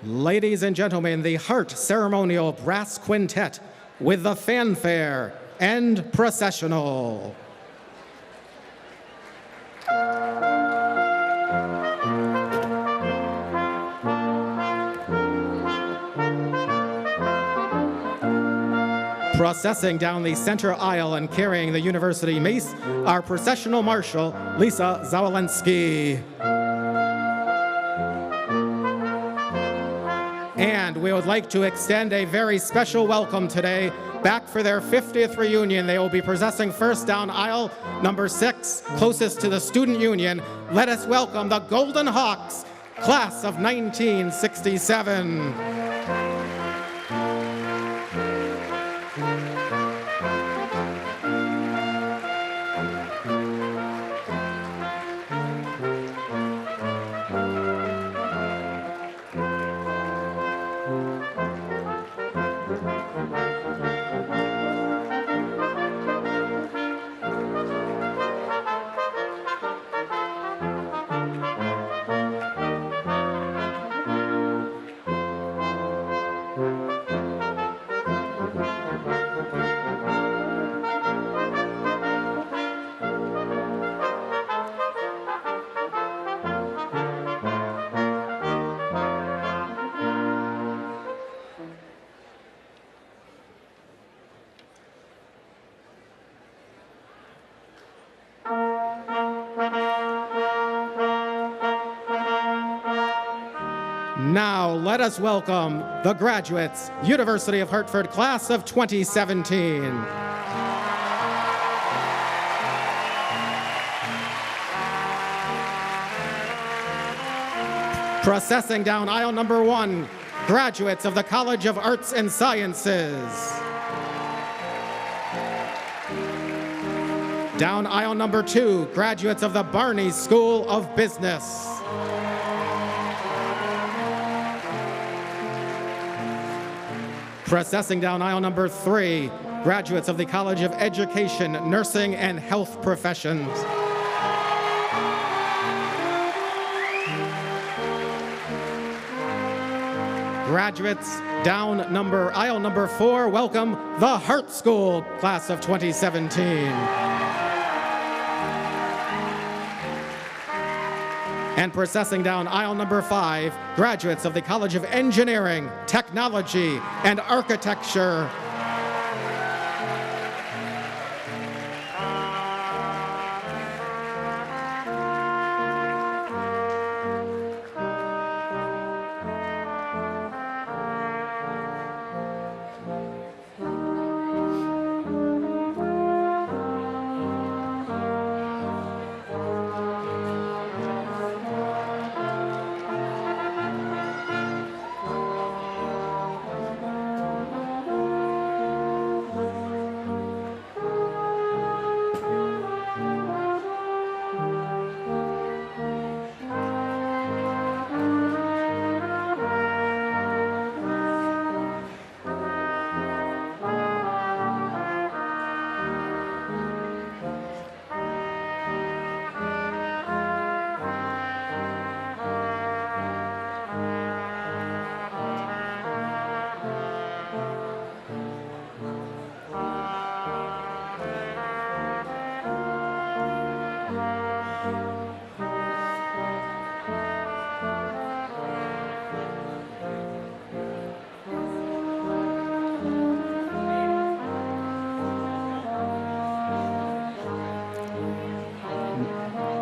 Ladies and gentlemen, the Hart Ceremonial Brass Quintet with the fanfare and processional. Processing down the center aisle and carrying the university mace, our processional marshal, Lisa Zawalensky. And we would like to extend a very special welcome today. Back for their 50th reunion, they will be processing first down aisle number 6, closest to the Student Union. Let us welcome the Golden Hawks, class of 1967. Now, let us welcome the graduates, University of Hartford, class of 2017. Processing down aisle number 1, graduates of the College of Arts and Sciences. Down aisle number 2, graduates of the Barney School of Business. Processing down aisle number 3, graduates of the College of Education, Nursing, and Health Professions. Graduates down aisle number 4, welcome the Hart School, class of 2017. And processing down aisle number 5, graduates of the College of Engineering, Technology, and Architecture.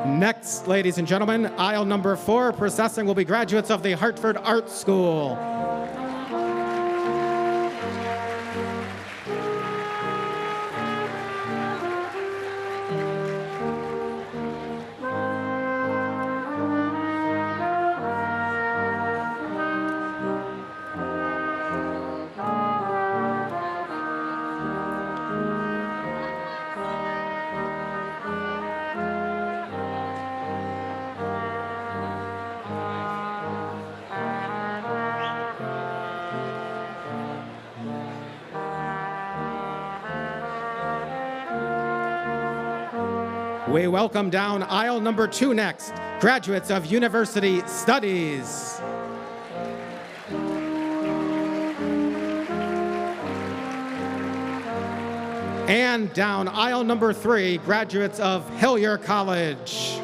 Next, ladies and gentlemen, aisle number 4, processing will be graduates of the Hartford Art School. We welcome down aisle number 2 next, graduates of University Studies. And down aisle number 3, graduates of Hillyer College.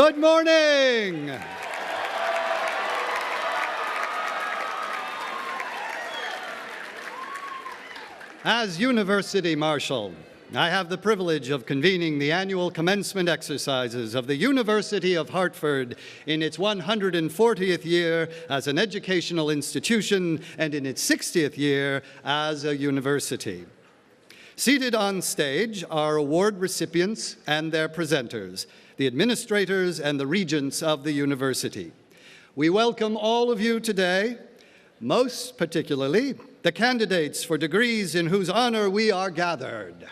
Good morning. As University Marshal, I have the privilege of convening the annual commencement exercises of the University of Hartford in its 140th year as an educational institution and in its 60th year as a university. Seated on stage are award recipients and their presenters, the administrators and the regents of the university. We welcome all of you today, most particularly the candidates for degrees in whose honor we are gathered.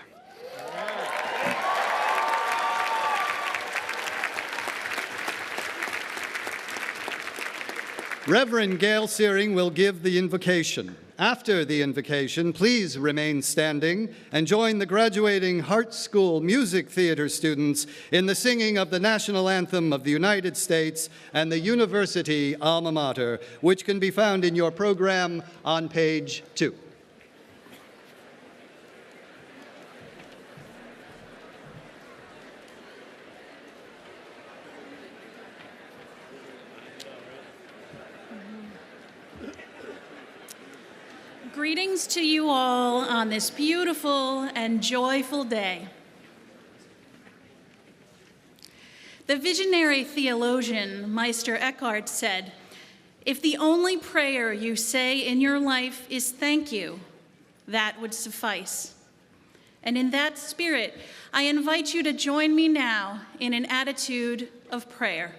Reverend Gail Searing will give the invocation. After the invocation, please remain standing and join the graduating Hart School Music Theater students in the singing of the national anthem of the United States and the university alma mater, which can be found in your program on page 2. Greetings to you all on this beautiful and joyful day. The visionary theologian Meister Eckhart said, "If the only prayer you say in your life is thank you, that would suffice." And in that spirit, I invite you to join me now in an attitude of prayer.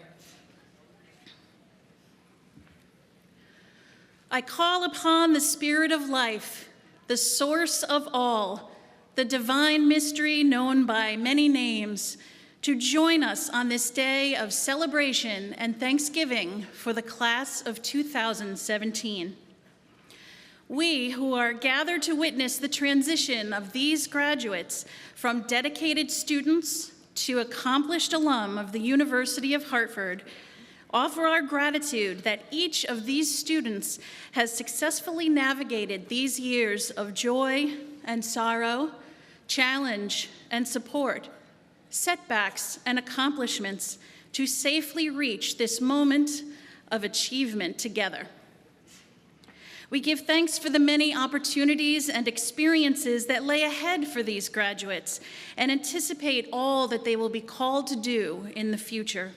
I call upon the Spirit of life, the source of all, the divine mystery known by many names, to join us on this day of celebration and thanksgiving for the class of 2017. We who are gathered to witness the transition of these graduates from dedicated students to accomplished alum of the University of Hartford offer our gratitude that each of these students has successfully navigated these years of joy and sorrow, challenge and support, setbacks and accomplishments to safely reach this moment of achievement together. We give thanks for the many opportunities and experiences that lay ahead for these graduates and anticipate all that they will be called to do in the future.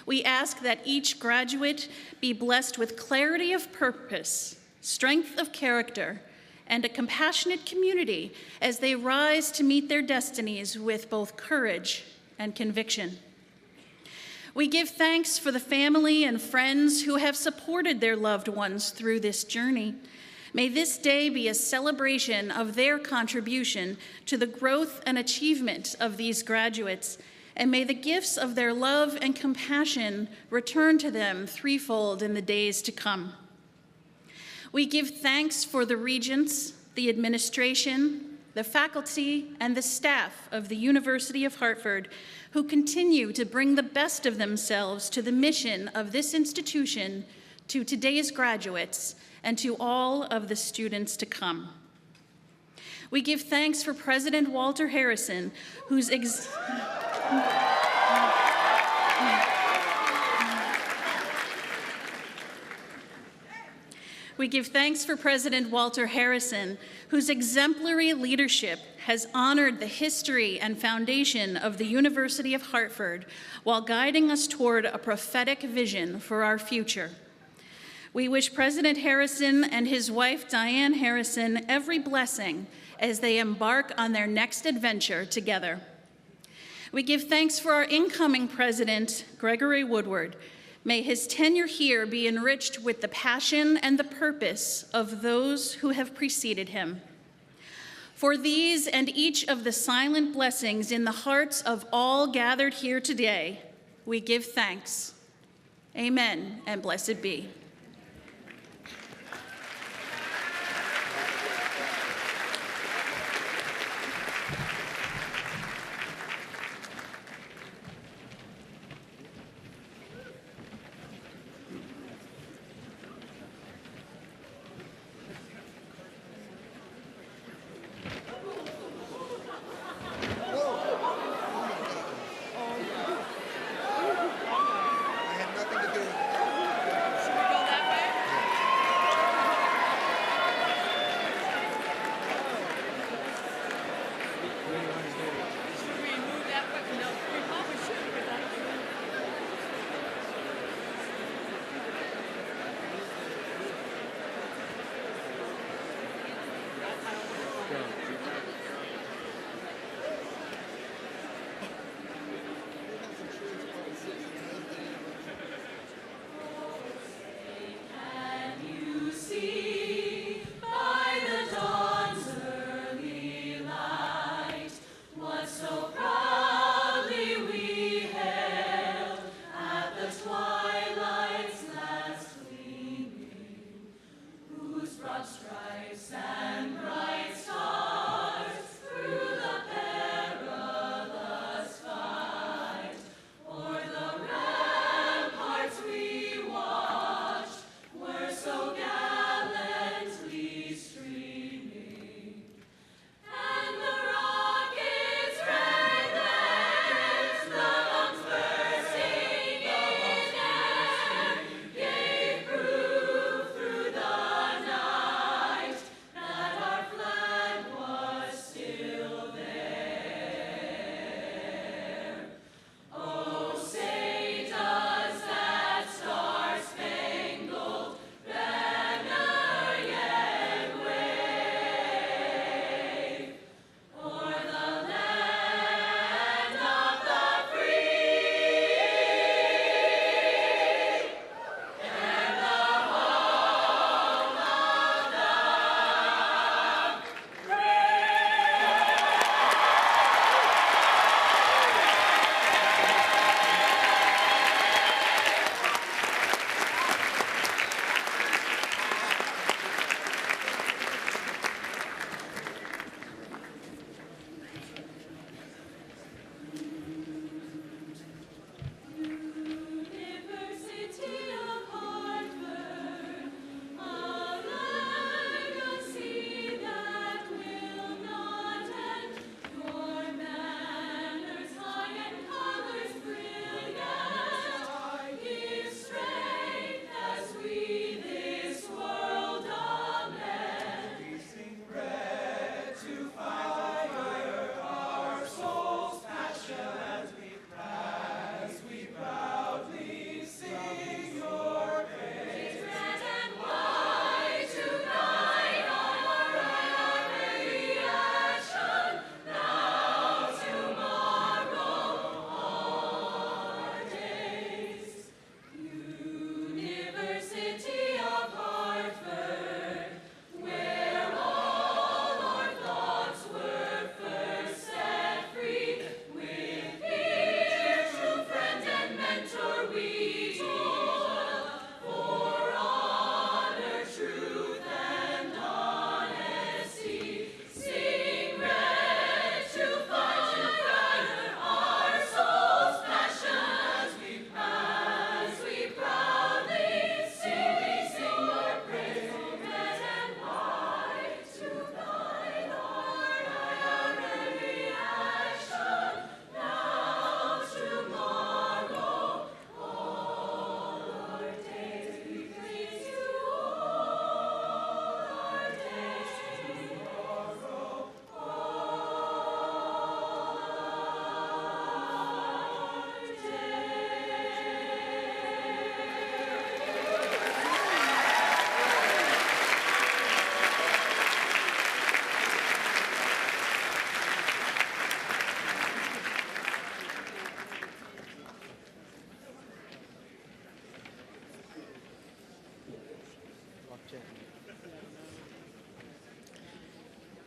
We ask that each graduate be blessed with clarity of purpose, strength of character, and a compassionate community as they rise to meet their destinies with both courage and conviction. We give thanks for the family and friends who have supported their loved ones through this journey. May this day be a celebration of their contribution to the growth and achievement of these graduates, and may the gifts of their love and compassion return to them threefold in the days to come. We give thanks for the regents, the administration, the faculty, and the staff of the University of Hartford who continue to bring the best of themselves to the mission of this institution, to today's graduates, and to all of the students to come. We give thanks for President Walter Harrison, We give thanks for President Walter Harrison, whose exemplary leadership has honored the history and foundation of the University of Hartford while guiding us toward a prophetic vision for our future. We wish President Harrison and his wife, Diane Harrison, every blessing as they embark on their next adventure together. We give thanks for our incoming president, Gregory Woodward. May his tenure here be enriched with the passion and the purpose of those who have preceded him. For these and each of the silent blessings in the hearts of all gathered here today, we give thanks. Amen, and blessed be.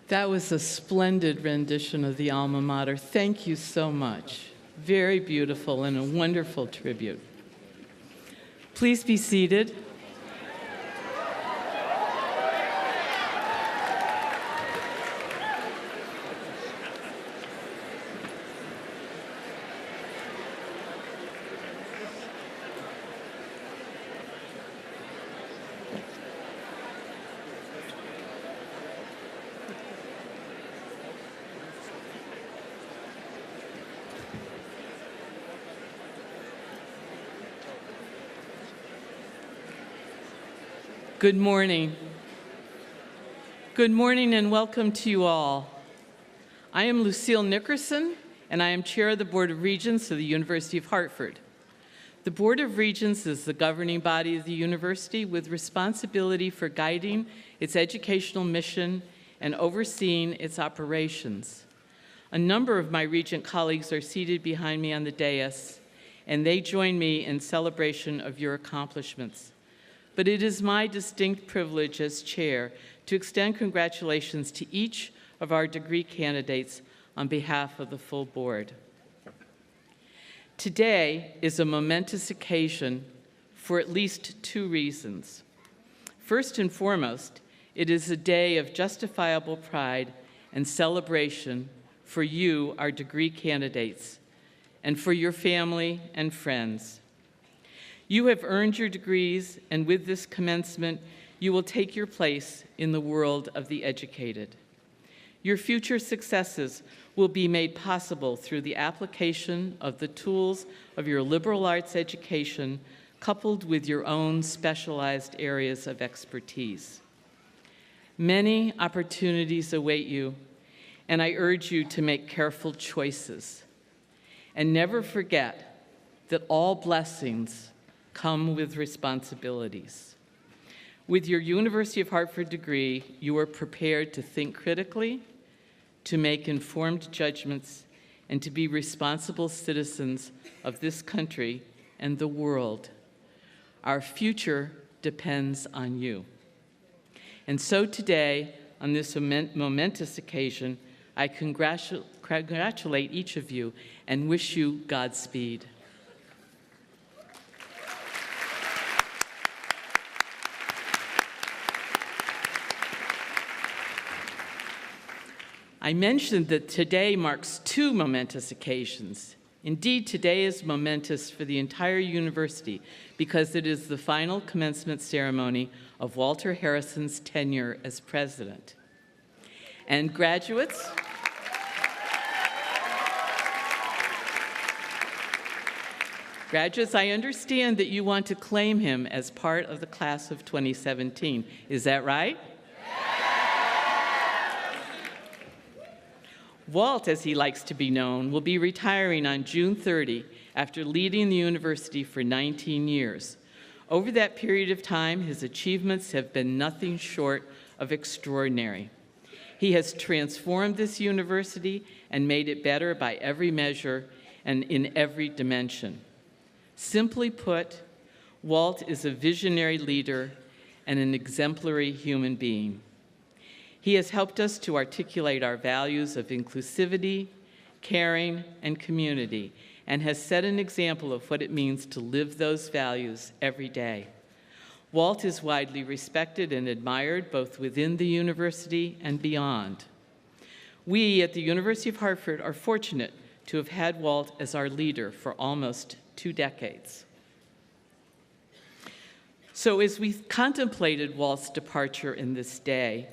That was a splendid rendition of the alma mater. Thank you so much. Very beautiful and a wonderful tribute. Please be seated. Good morning. Good morning and welcome to you all. I am Lucille Nickerson, and I am Chair of the Board of Regents of the University of Hartford. The Board of Regents is the governing body of the university with responsibility for guiding its educational mission and overseeing its operations. A number of my regent colleagues are seated behind me on the dais, and they join me in celebration of your accomplishments. But it is my distinct privilege as chair to extend congratulations to each of our degree candidates on behalf of the full board. Today is a momentous occasion for at least two reasons. First and foremost, it is a day of justifiable pride and celebration for you, our degree candidates, and for your family and friends. You have earned your degrees, and with this commencement, you will take your place in the world of the educated. Your future successes will be made possible through the application of the tools of your liberal arts education, coupled with your own specialized areas of expertise. Many opportunities await you, and I urge you to make careful choices. And never forget that all blessings come with responsibilities. With your University of Hartford degree, you are prepared to think critically, to make informed judgments, and to be responsible citizens of this country and the world. Our future depends on you. And so today, on this momentous occasion, I congratulate each of you and wish you Godspeed. I mentioned that today marks two momentous occasions. Indeed, today is momentous for the entire university because it is the final commencement ceremony of Walter Harrison's tenure as president. And graduates, I understand that you want to claim him as part of the class of 2017. Is that right? Walt, as he likes to be known, will be retiring on June 30 after leading the university for 19 years. Over that period of time, his achievements have been nothing short of extraordinary. He has transformed this university and made it better by every measure and in every dimension. Simply put, Walt is a visionary leader and an exemplary human being. He has helped us to articulate our values of inclusivity, caring, and community, and has set an example of what it means to live those values every day. Walt is widely respected and admired both within the university and beyond. We at the University of Hartford are fortunate to have had Walt as our leader for almost 2 decades. So as we contemplated Walt's departure in this day,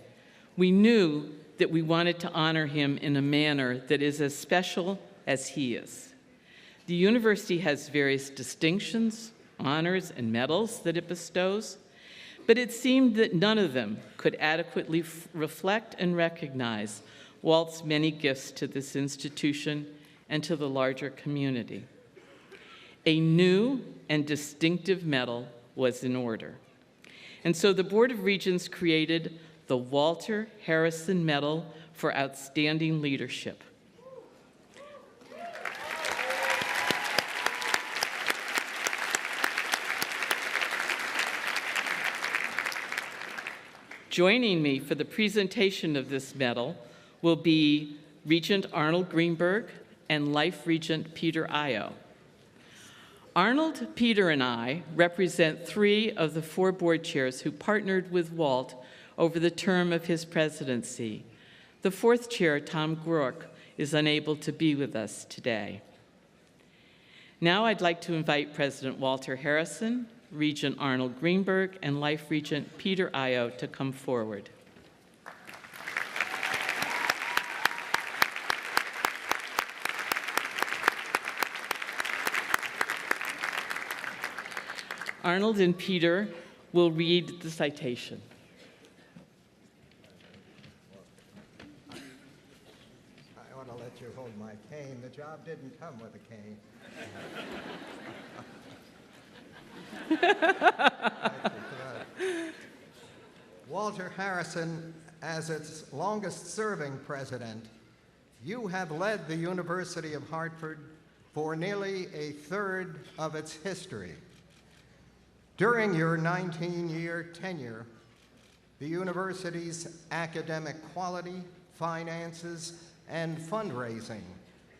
we knew that we wanted to honor him in a manner that is as special as he is. The university has various distinctions, honors, and medals that it bestows, but it seemed that none of them could adequately reflect and recognize Walt's many gifts to this institution and to the larger community. A new and distinctive medal was in order. And so the Board of Regents created the Walter Harrison Medal for Outstanding Leadership. Joining me for the presentation of this medal will be Regent Arnold Greenberg and Life Regent Peter Io. Arnold, Peter, and I represent 3 of the 4 board chairs who partnered with Walt over the term of his presidency. The 4th chair, Tom Groark, is unable to be with us today. Now I'd like to invite President Walter Harrison, Regent Arnold Greenberg, and Life Regent Peter Io to come forward. Arnold and Peter will read the citation. I want to let you hold my cane. The job didn't come with a cane. Thank you for that. Walter Harrison, as its longest-serving president, you have led the University of Hartford for nearly a third of its history. During your 19-year tenure, the university's academic quality, finances, and fundraising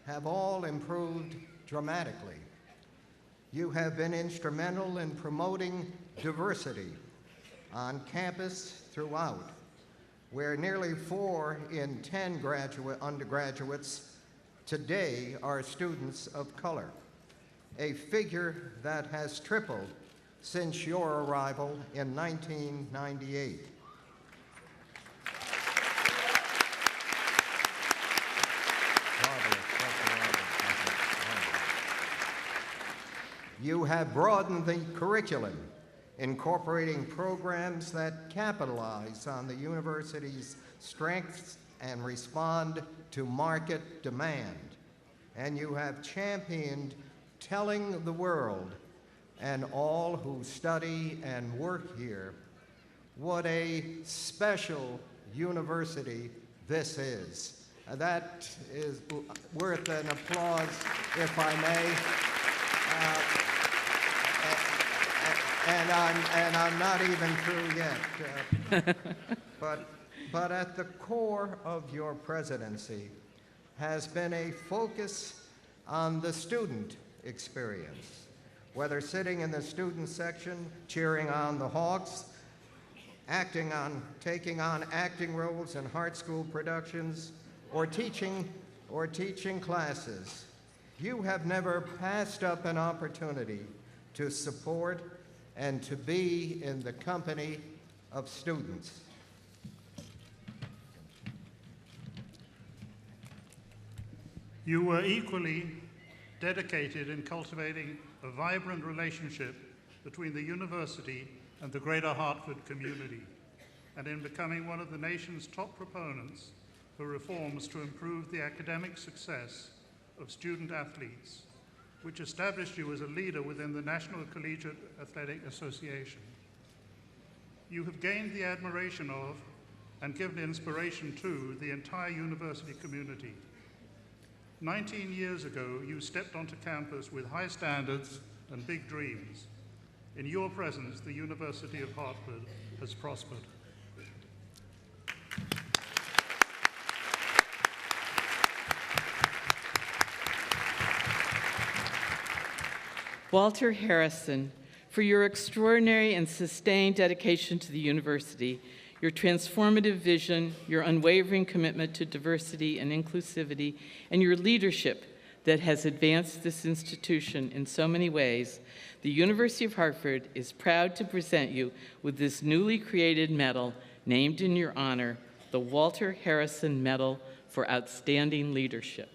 have all improved dramatically. You have been instrumental in promoting diversity on campus throughout, where nearly 4 in 10 undergraduates today are students of color, a figure that has tripled since your arrival in 1998. You have broadened the curriculum, incorporating programs that capitalize on the university's strengths and respond to market demand. And you have championed telling the world and all who study and work here what a special university this is. That is worth an applause, if I may. And I'm not even through yet. But at the core of your presidency has been a focus on the student experience. Whether sitting in the student section, cheering on the Hawks, taking on acting roles in Hart School productions, or teaching classes, you have never passed up an opportunity to support and to be in the company of students. You were equally dedicated in cultivating a vibrant relationship between the university and the greater Hartford community, and in becoming one of the nation's top proponents for reforms to improve the academic success of student athletes, which established you as a leader within the National Collegiate Athletic Association. You have gained the admiration of and given inspiration to the entire university community. 19 years ago, you stepped onto campus with high standards and big dreams. In your presence, the University of Hartford has prospered. Walter Harrison, for your extraordinary and sustained dedication to the university, your transformative vision, your unwavering commitment to diversity and inclusivity, and your leadership that has advanced this institution in so many ways, the University of Hartford is proud to present you with this newly created medal named in your honor, the Walter Harrison Medal for Outstanding Leadership.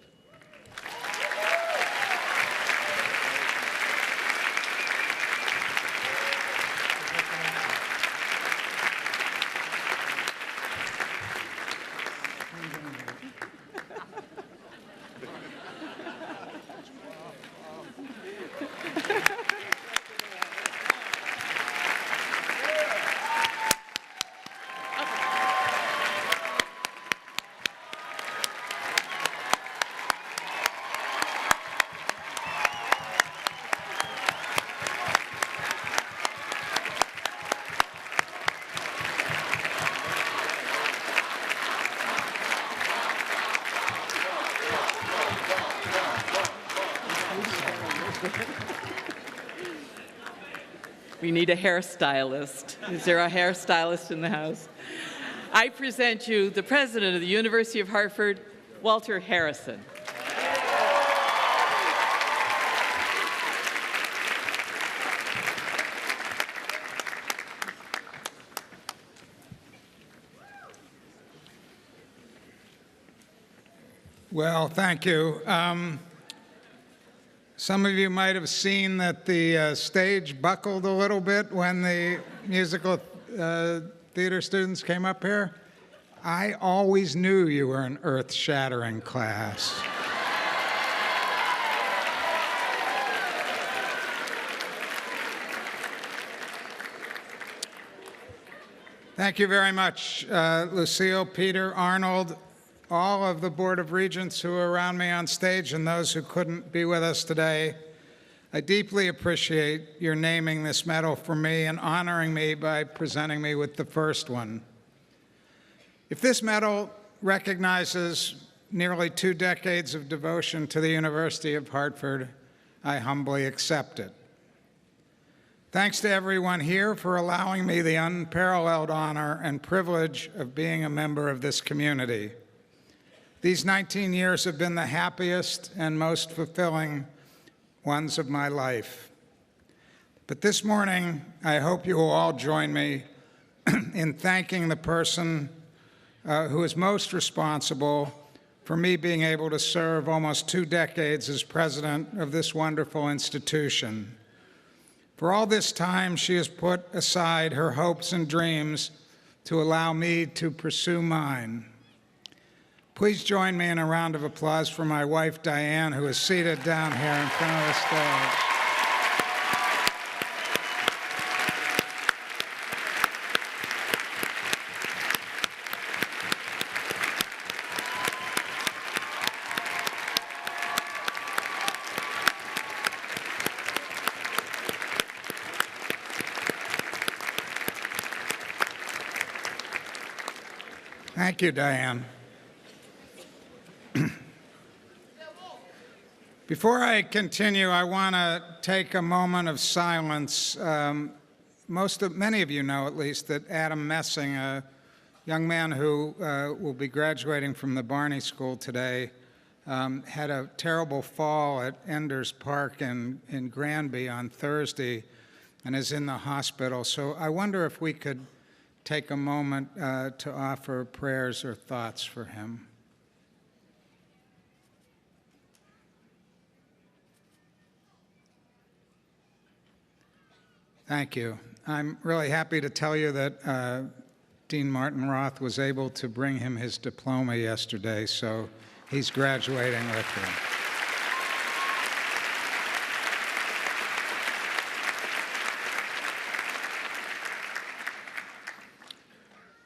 We need a hairstylist. Is there a hairstylist in the house? I present you the president of the University of Hartford, Walter Harrison. Well, thank you. Some of you might have seen that the stage buckled a little bit when the musical theater students came up here. I always knew you were an earth-shattering class. Thank you very much, Lucille, Peter, Arnold, all of the Board of Regents who are around me on stage and those who couldn't be with us today. I deeply appreciate your naming this medal for me and honoring me by presenting me with the first one. If this medal recognizes nearly 2 decades of devotion to the University of Hartford, I humbly accept it. Thanks to everyone here for allowing me the unparalleled honor and privilege of being a member of this community. These 19 years have been the happiest and most fulfilling ones of my life. But this morning, I hope you will all join me in thanking the person who is most responsible for me being able to serve almost 2 decades as president of this wonderful institution. For all this time, she has put aside her hopes and dreams to allow me to pursue mine. Please join me in a round of applause for my wife, Diane, who is seated down here in front of the stage. Thank you, Diane. Before I continue, I want to take a moment of silence. Many of you know, at least, that Adam Messing, a young man who will be graduating from the Barney School today, had a terrible fall at Enders Park in Granby on Thursday and is in the hospital. So I wonder if we could take a moment to offer prayers or thoughts for him. Thank you. I'm really happy to tell you that Dean Martin Roth was able to bring him his diploma yesterday, so he's graduating with him.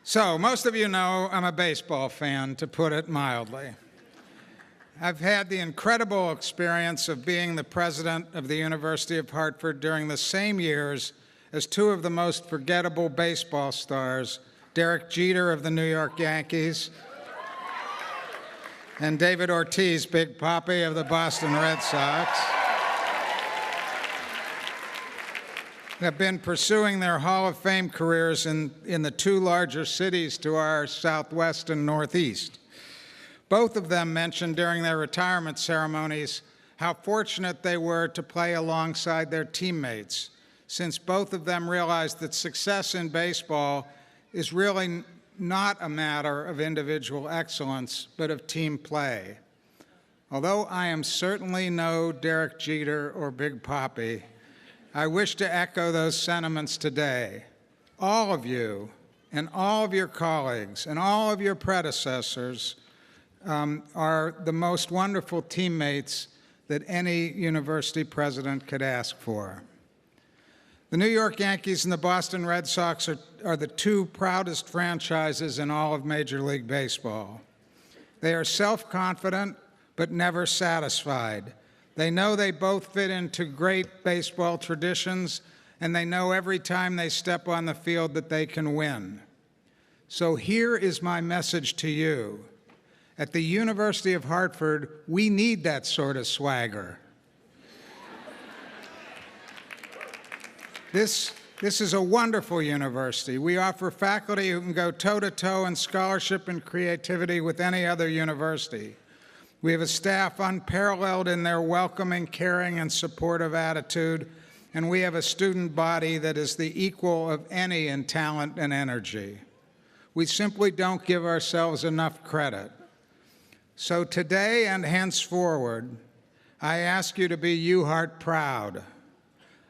So, most of you know I'm a baseball fan, to put it mildly. I've had the incredible experience of being the president of the University of Hartford during the same years as 2 of the most forgettable baseball stars, Derek Jeter of the New York Yankees and David Ortiz, Big Papi of the Boston Red Sox, have been pursuing their Hall of Fame careers in the 2 larger cities to our southwest and northeast. Both of them mentioned during their retirement ceremonies how fortunate they were to play alongside their teammates, since both of them realized that success in baseball is really not a matter of individual excellence, but of team play. Although I am certainly no Derek Jeter or Big Papi, I wish to echo those sentiments today. All of you and all of your colleagues and all of your predecessors are the most wonderful teammates that any university president could ask for. The New York Yankees and the Boston Red Sox are the 2 proudest franchises in all of Major League Baseball. They are self-confident but never satisfied. They know they both fit into great baseball traditions, and they know every time they step on the field that they can win. So here is my message to you. At the University of Hartford, we need that sort of swagger. This This is a wonderful university. We offer faculty who can go toe-to-toe in scholarship and creativity with any other university. We have a staff unparalleled in their welcoming, caring, and supportive attitude, and we have a student body that is the equal of any in talent and energy. We simply don't give ourselves enough credit. So today and henceforward, I ask you to be UHeart proud.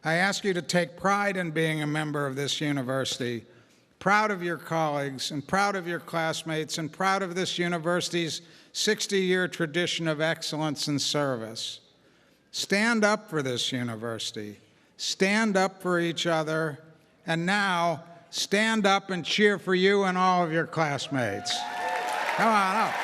I ask you to take pride in being a member of this university, proud of your colleagues and proud of your classmates and proud of this university's 60-year tradition of excellence and service. Stand up for this university. Stand up for each other. And now, stand up and cheer for you and all of your classmates. Come on up.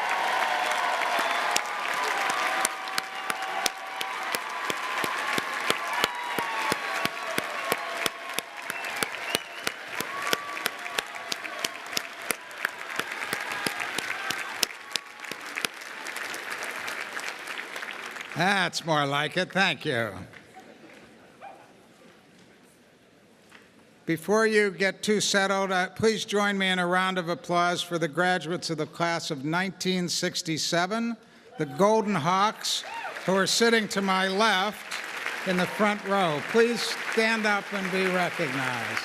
That's more like it. Thank you. Before you get too settled, please join me in a round of applause for the graduates of the class of 1967, the Golden Hawks, who are sitting to my left in the front row. Please stand up and be recognized.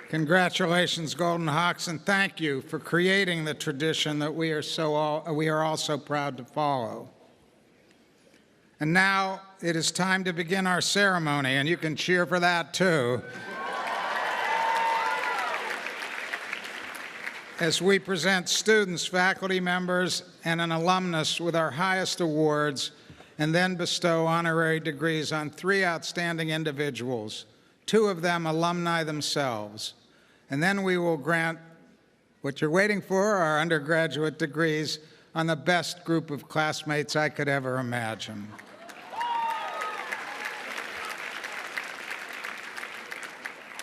Congratulations, Golden Hawks, and thank you for creating the tradition that we are all so proud to follow. And now it is time to begin our ceremony, and you can cheer for that too. As we present students, faculty members, and an alumnus with our highest awards, and then bestow honorary degrees on 3 outstanding individuals, 2 of them alumni themselves. And then we will grant what you're waiting for, our undergraduate degrees, on the best group of classmates I could ever imagine.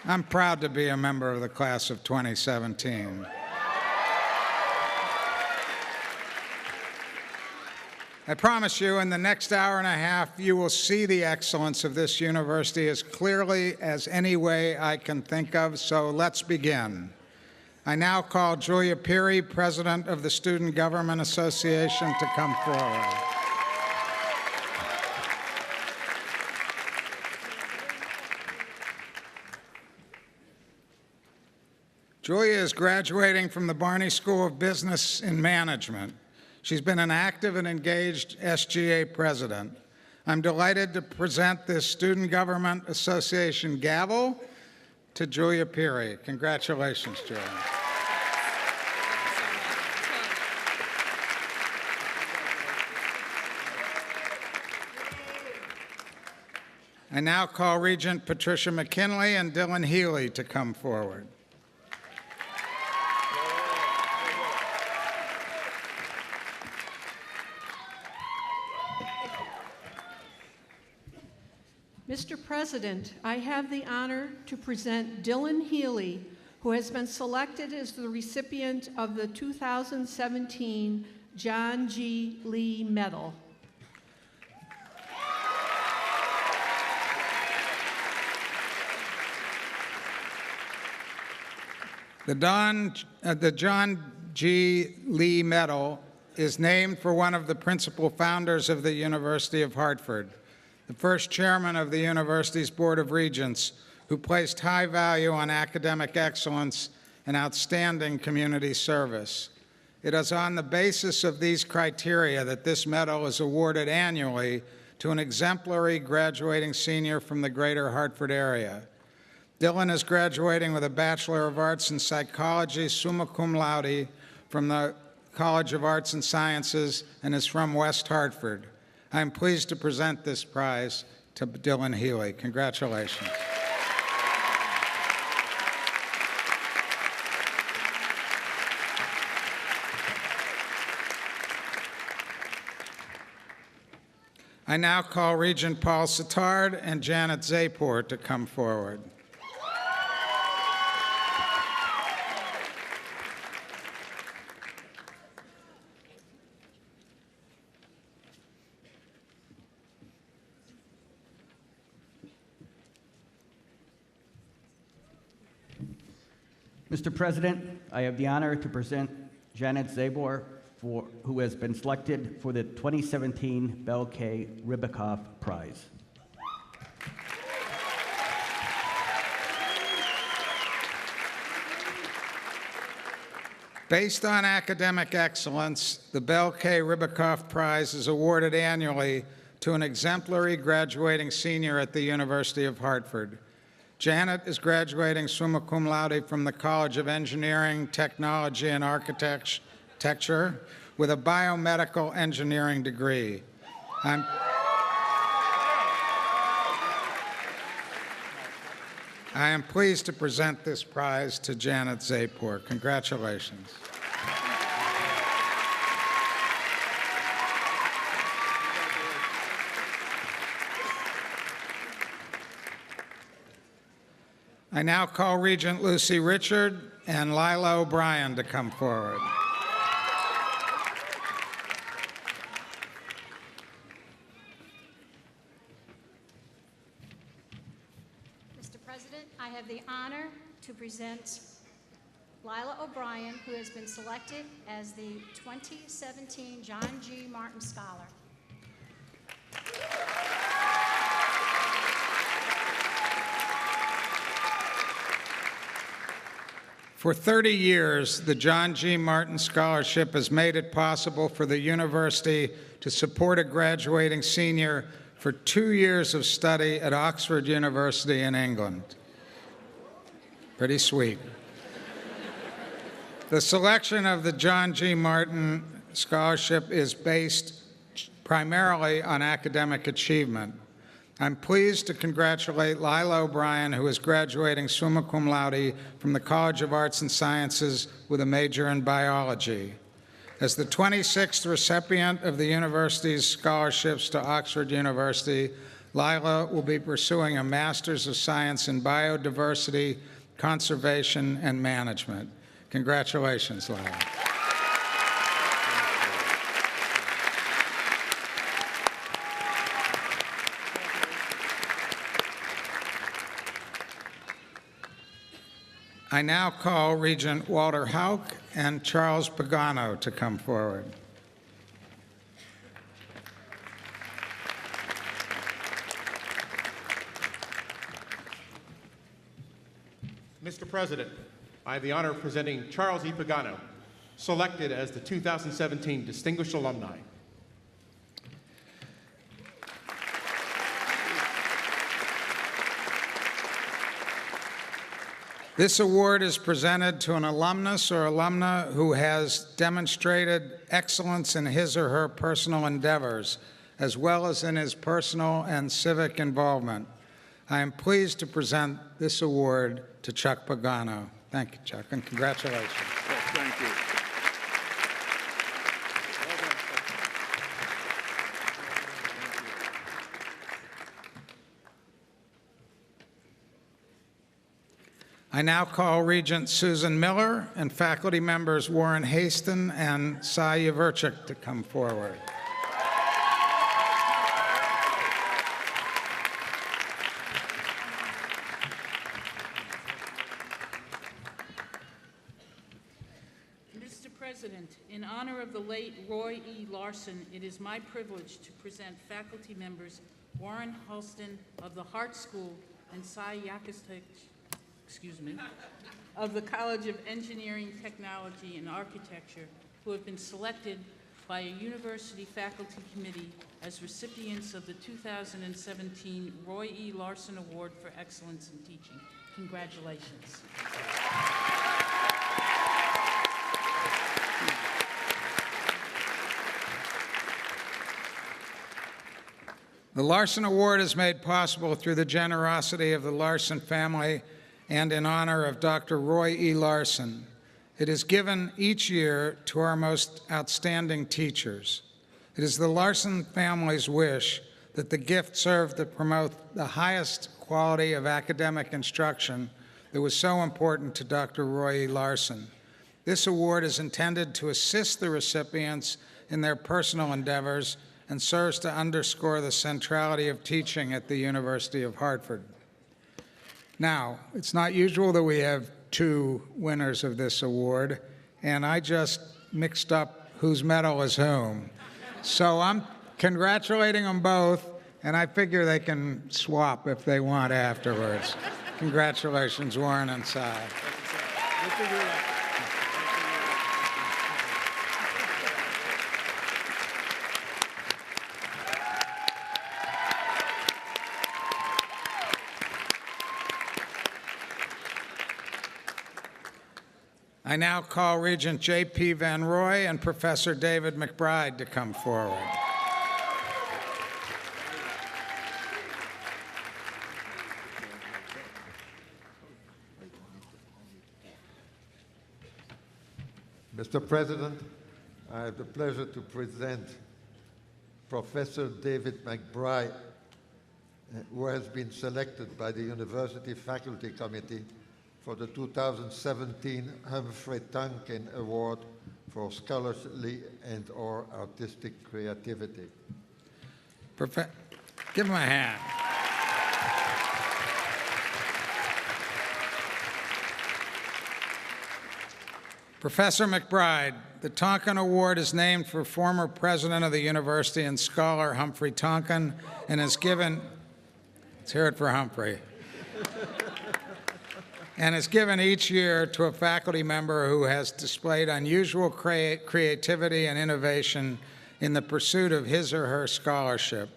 I'm proud to be a member of the class of 2017. I promise you, in the next hour and a half, you will see the excellence of this university as clearly as any way I can think of, so let's begin. I now call Julia Peary, President of the Student Government Association, to come forward. Julia is graduating from the Barney School of Business and Management. She's been an active and engaged SGA president. I'm delighted to present this Student Government Association gavel to Julia Peary. Congratulations, Julia. I now call Regent Patricia McKinley and Dylan Healy to come forward. Mr. President, I have the honor to present Dylan Healy, who has been selected as the recipient of the 2017 John G. Lee Medal. The John G. Lee Medal is named for one of the principal founders of the University of Hartford, the first chairman of the university's Board of Regents, who placed high value on academic excellence and outstanding community service. It is on the basis of these criteria that this medal is awarded annually to an exemplary graduating senior from the greater Hartford area. Dylan is graduating with a Bachelor of Arts in Psychology, summa cum laude, from the College of Arts and Sciences, and is from West Hartford. I am pleased to present this prize to Dylan Healy. Congratulations. I now call Regent Paul Sittard and Janet Zapor to come forward. Mr. President, I have the honor to present Janet Zabor, who has been selected for the 2017 Belle K. Ribicoff Prize. Based on academic excellence, the Belle K. Ribicoff Prize is awarded annually to an exemplary graduating senior at the University of Hartford. Janet is graduating summa cum laude from the College of Engineering, Technology, and Architecture with a biomedical engineering degree. I am pleased to present this prize to Janet Zapor. Congratulations. I now call Regent Lucy Richard and Lila O'Brien to come forward. Mr. President, I have the honor to present Lila O'Brien, who has been selected as the 2017 John G. Martin Scholar. For 30 years, the John G. Martin Scholarship has made it possible for the university to support a graduating senior for 2 years of study at Oxford University in England. Pretty sweet. The selection of the John G. Martin Scholarship is based primarily on academic achievement. I'm pleased to congratulate Lila O'Brien, who is graduating summa cum laude from the College of Arts and Sciences with a major in biology. As the 26th recipient of the university's scholarships to Oxford University, Lila will be pursuing a Master's of Science in Biodiversity, Conservation, and Management. Congratulations, Lila. I now call Regent Walter Houck and Charles Pagano to come forward. Mr. President, I have the honor of presenting Charles E. Pagano, selected as the 2017 Distinguished Alumni. This award is presented to an alumnus or alumna who has demonstrated excellence in his or her personal endeavors, as well as in his personal and civic involvement. I am pleased to present this award to Chuck Pagano. Thank you, Chuck, and congratulations. Yes, thank you. I now call Regent Susan Miller and faculty members Warren Haston and Cy Yverchuk to come forward. Mr. President, in honor of the late Roy E. Larson, it is my privilege to present faculty members Warren Halston of the Hart School and Cy Yakistic, of the College of Engineering, Technology, and Architecture, who have been selected by a university faculty committee as recipients of the 2017 Roy E. Larson Award for Excellence in Teaching. Congratulations. The Larson Award is made possible through the generosity of the Larson family and in honor of Dr. Roy E. Larson. It is given each year to our most outstanding teachers. It is the Larson family's wish that the gift serve to promote the highest quality of academic instruction that was so important to Dr. Roy E. Larson. This award is intended to assist the recipients in their personal endeavors and serves to underscore the centrality of teaching at the University of Hartford. Now, it's not usual that we have two winners of this award, and I just mixed up whose medal is whom. So I'm congratulating them both, and I figure they can swap if they want afterwards. Congratulations, Warren and Cy. I now call Regent J.P. Van Roy and Professor David McBride to come forward. Mr. President, I have the pleasure to present Professor David McBride, who has been selected by the University Faculty Committee for the 2017 Humphrey Tonkin Award for Scholarly and/or Artistic Creativity. Give him a hand. Professor McBride, the Tonkin Award is named for former president of the university and scholar Humphrey Tonkin and is given, let's hear it for Humphrey, and is given each year to a faculty member who has displayed unusual creativity and innovation in the pursuit of his or her scholarship.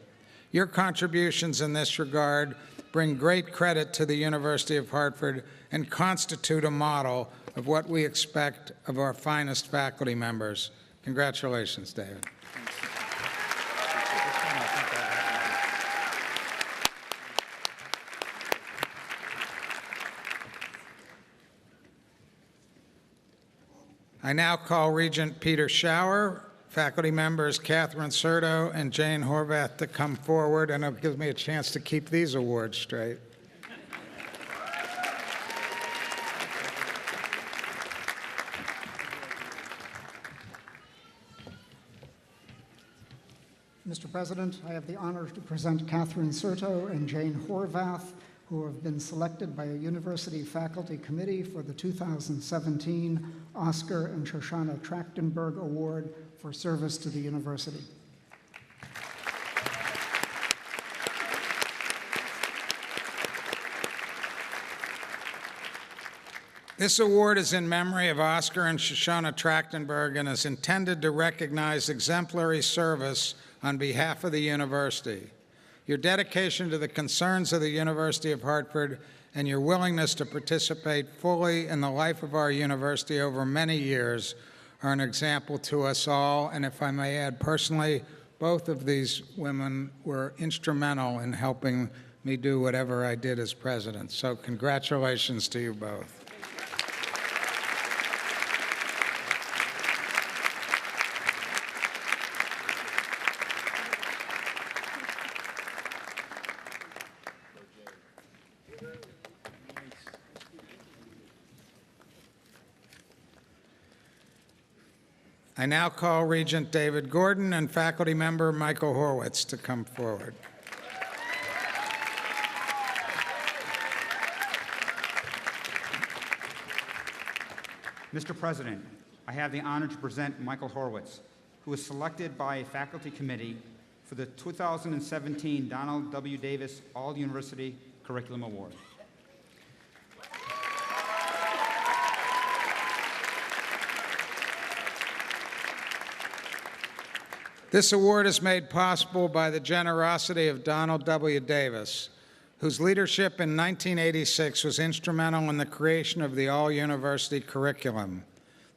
Your contributions in this regard bring great credit to the University of Hartford and constitute a model of what we expect of our finest faculty members. Congratulations, David. I now call Regent Peter Schauer, faculty members Catherine Serto and Jane Horvath to come forward, and it gives me a chance to keep these awards straight. Mr. President, I have the honor to present Catherine Serto and Jane Horvath, who have been selected by a university faculty committee for the 2017 Oscar and Shoshana Trachtenberg Award for service to the university. This award is in memory of Oscar and Shoshana Trachtenberg and is intended to recognize exemplary service on behalf of the university. Your dedication to the concerns of the University of Hartford and your willingness to participate fully in the life of our university over many years are an example to us all, and if I may add personally, both of these women were instrumental in helping me do whatever I did as president. So congratulations to you both. I now call Regent David Gordon and faculty member Michael Horwitz to come forward. Mr. President, I have the honor to present Michael Horwitz, who was selected by a faculty committee for the 2017 Donald W. Davis All-University Curriculum Award. This award is made possible by the generosity of Donald W. Davis, whose leadership in 1986 was instrumental in the creation of the all-university curriculum.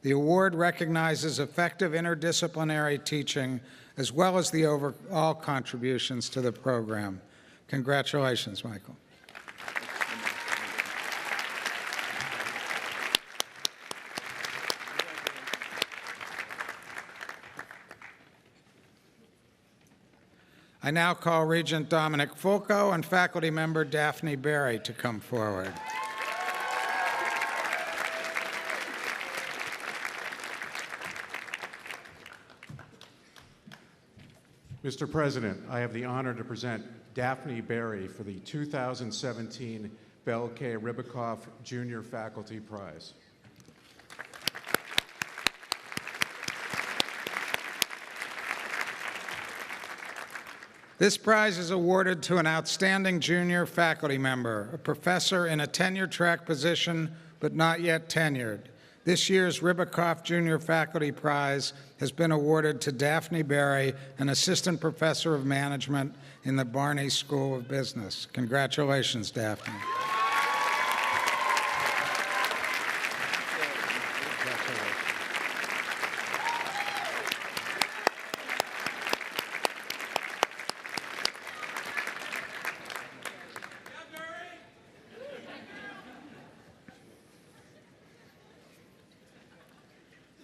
The award recognizes effective interdisciplinary teaching as well as the overall contributions to the program. Congratulations, Michael. I now call Regent Dominic Fulco and faculty member Daphne Berry to come forward. Mr. President, I have the honor to present Daphne Berry for the 2017 Belle K. Ribicoff Junior Faculty Prize. This prize is awarded to an outstanding junior faculty member, a professor in a tenure-track position but not yet tenured. This year's Ribicoff Junior Faculty Prize has been awarded to Daphne Berry, an assistant professor of management in the Barney School of Business. Congratulations, Daphne.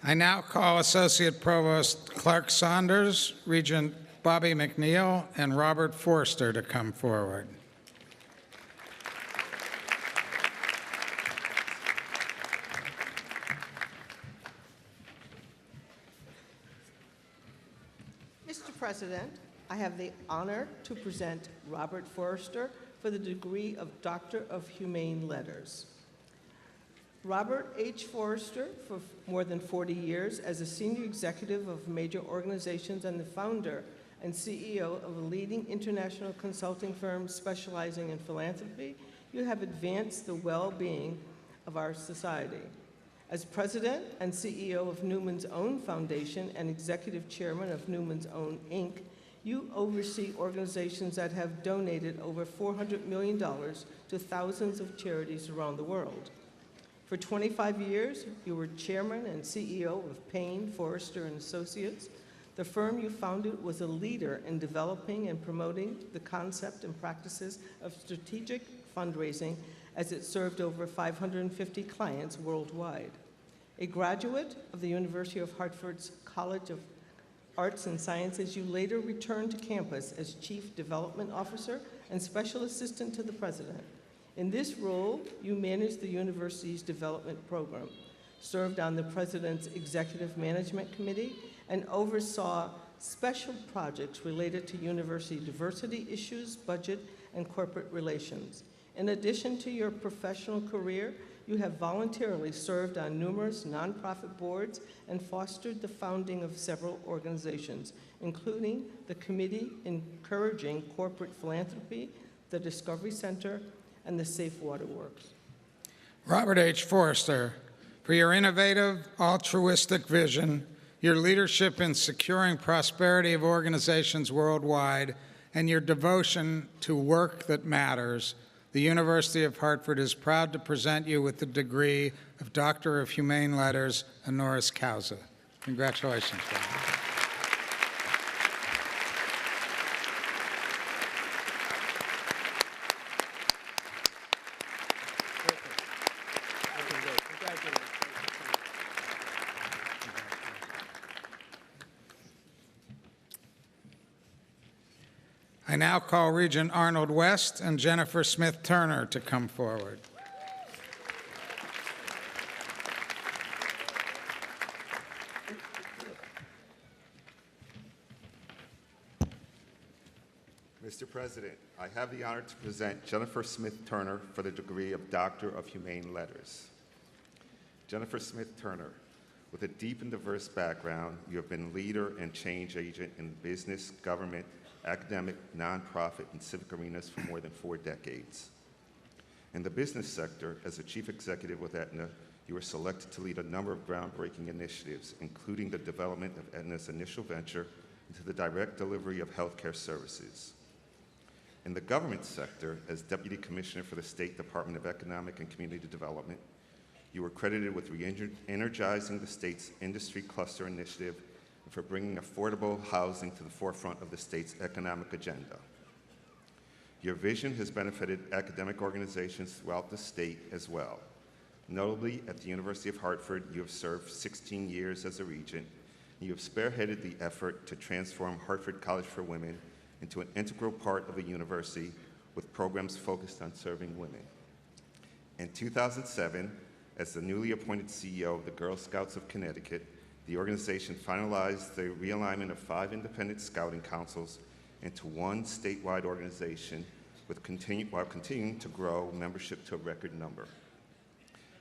I now call Associate Provost Clark Saunders, Regent Bobby McNeil, and Robert Forster to come forward. Mr. President, I have the honor to present Robert Forster for the degree of Doctor of Humane Letters. Robert H. Forster, for more than 40 years as a senior executive of major organizations and the founder and CEO of a leading international consulting firm specializing in philanthropy, you have advanced the well-being of our society. As president and CEO of Newman's Own Foundation and executive chairman of Newman's Own, Inc., you oversee organizations that have donated over $400 million to thousands of charities around the world. For 25 years, you were chairman and CEO of Payne, Forrester & Associates. The firm you founded was a leader in developing and promoting the concept and practices of strategic fundraising as it served over 550 clients worldwide. A graduate of the University of Hartford's College of Arts and Sciences, you later returned to campus as Chief Development Officer and Special Assistant to the President. In this role, you managed the university's development program, served on the President's Executive Management Committee, and oversaw special projects related to university diversity issues, budget, and corporate relations. In addition to your professional career, you have voluntarily served on numerous nonprofit boards and fostered the founding of several organizations, including the Committee Encouraging Corporate Philanthropy, the Discovery Center, and the Safe Water Works. Robert H. Forster, for your innovative, altruistic vision, your leadership in securing prosperity of organizations worldwide, and your devotion to work that matters, the University of Hartford is proud to present you with the degree of Doctor of Humane Letters, honoris causa. Congratulations, Robert. I now call Regent Arnold West and Jennifer Smith Turner to come forward. Mr. President, I have the honor to present Jennifer Smith Turner for the degree of Doctor of Humane Letters. Jennifer Smith Turner, with a deep and diverse background, you have been leader and change agent in business, government, academic, nonprofit, and civic arenas for more than 4 decades. In the business sector, as a chief executive with Aetna, you were selected to lead a number of groundbreaking initiatives, including the development of Aetna's initial venture into the direct delivery of healthcare services. In the government sector, as Deputy Commissioner for the State Department of Economic and Community Development, you were credited with re-energizing the state's industry cluster initiative and for bringing affordable housing to the forefront of the state's economic agenda. Your vision has benefited academic organizations throughout the state as well. Notably, at the University of Hartford, you have served 16 years as a regent, and you have spearheaded the effort to transform Hartford College for Women into an integral part of the university with programs focused on serving women. In 2007, as the newly appointed CEO of the Girl Scouts of Connecticut, the organization finalized the realignment of 5 independent scouting councils into one statewide organization while continuing to grow membership to a record number.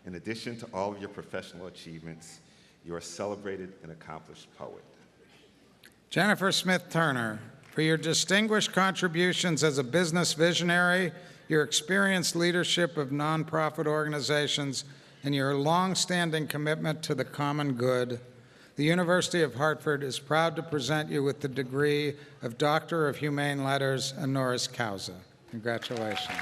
In addition to all of your professional achievements, you are a celebrated and accomplished poet. Jennifer Smith Turner, for your distinguished contributions as a business visionary, your experienced leadership of nonprofit organizations, and your long-standing commitment to the common good, the University of Hartford is proud to present you with the degree of Doctor of Humane Letters honoris causa. Congratulations.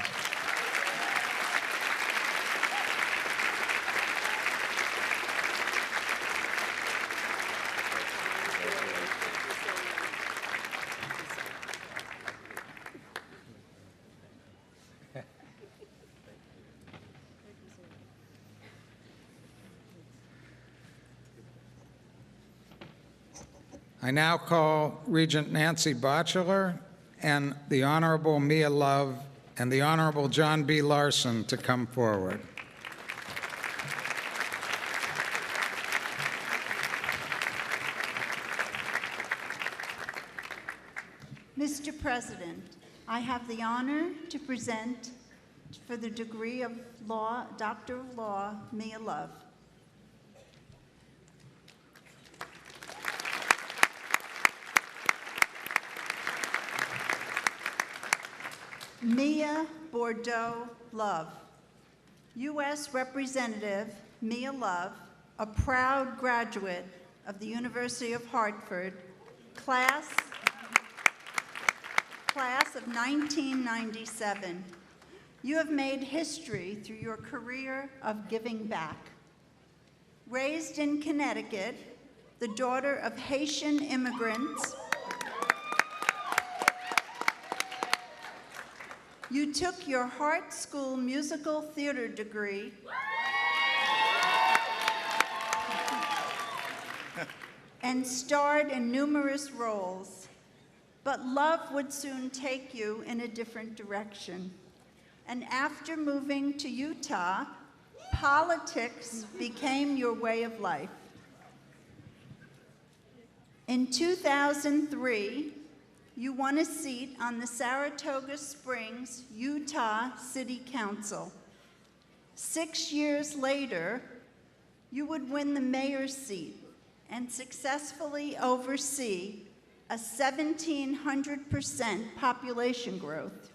I now call Regent Nancy Botchler and the Honorable Mia Love and the Honorable John B. Larson to come forward. Mr. President, I have the honor to present for the degree of law, Doctor of Law, Mia Love. Mia Bordeaux Love. U.S. Representative Mia Love, a proud graduate of the University of Hartford, class of 1997. You have made history through your career of giving back. Raised in Connecticut, the daughter of Haitian immigrants, you took your Hart School musical theater degree and starred in numerous roles, but love would soon take you in a different direction. And after moving to Utah, politics became your way of life. In 2003, you won a seat on the Saratoga Springs, Utah City Council. 6 years later, you would win the mayor's seat and successfully oversee a 1,700% population growth.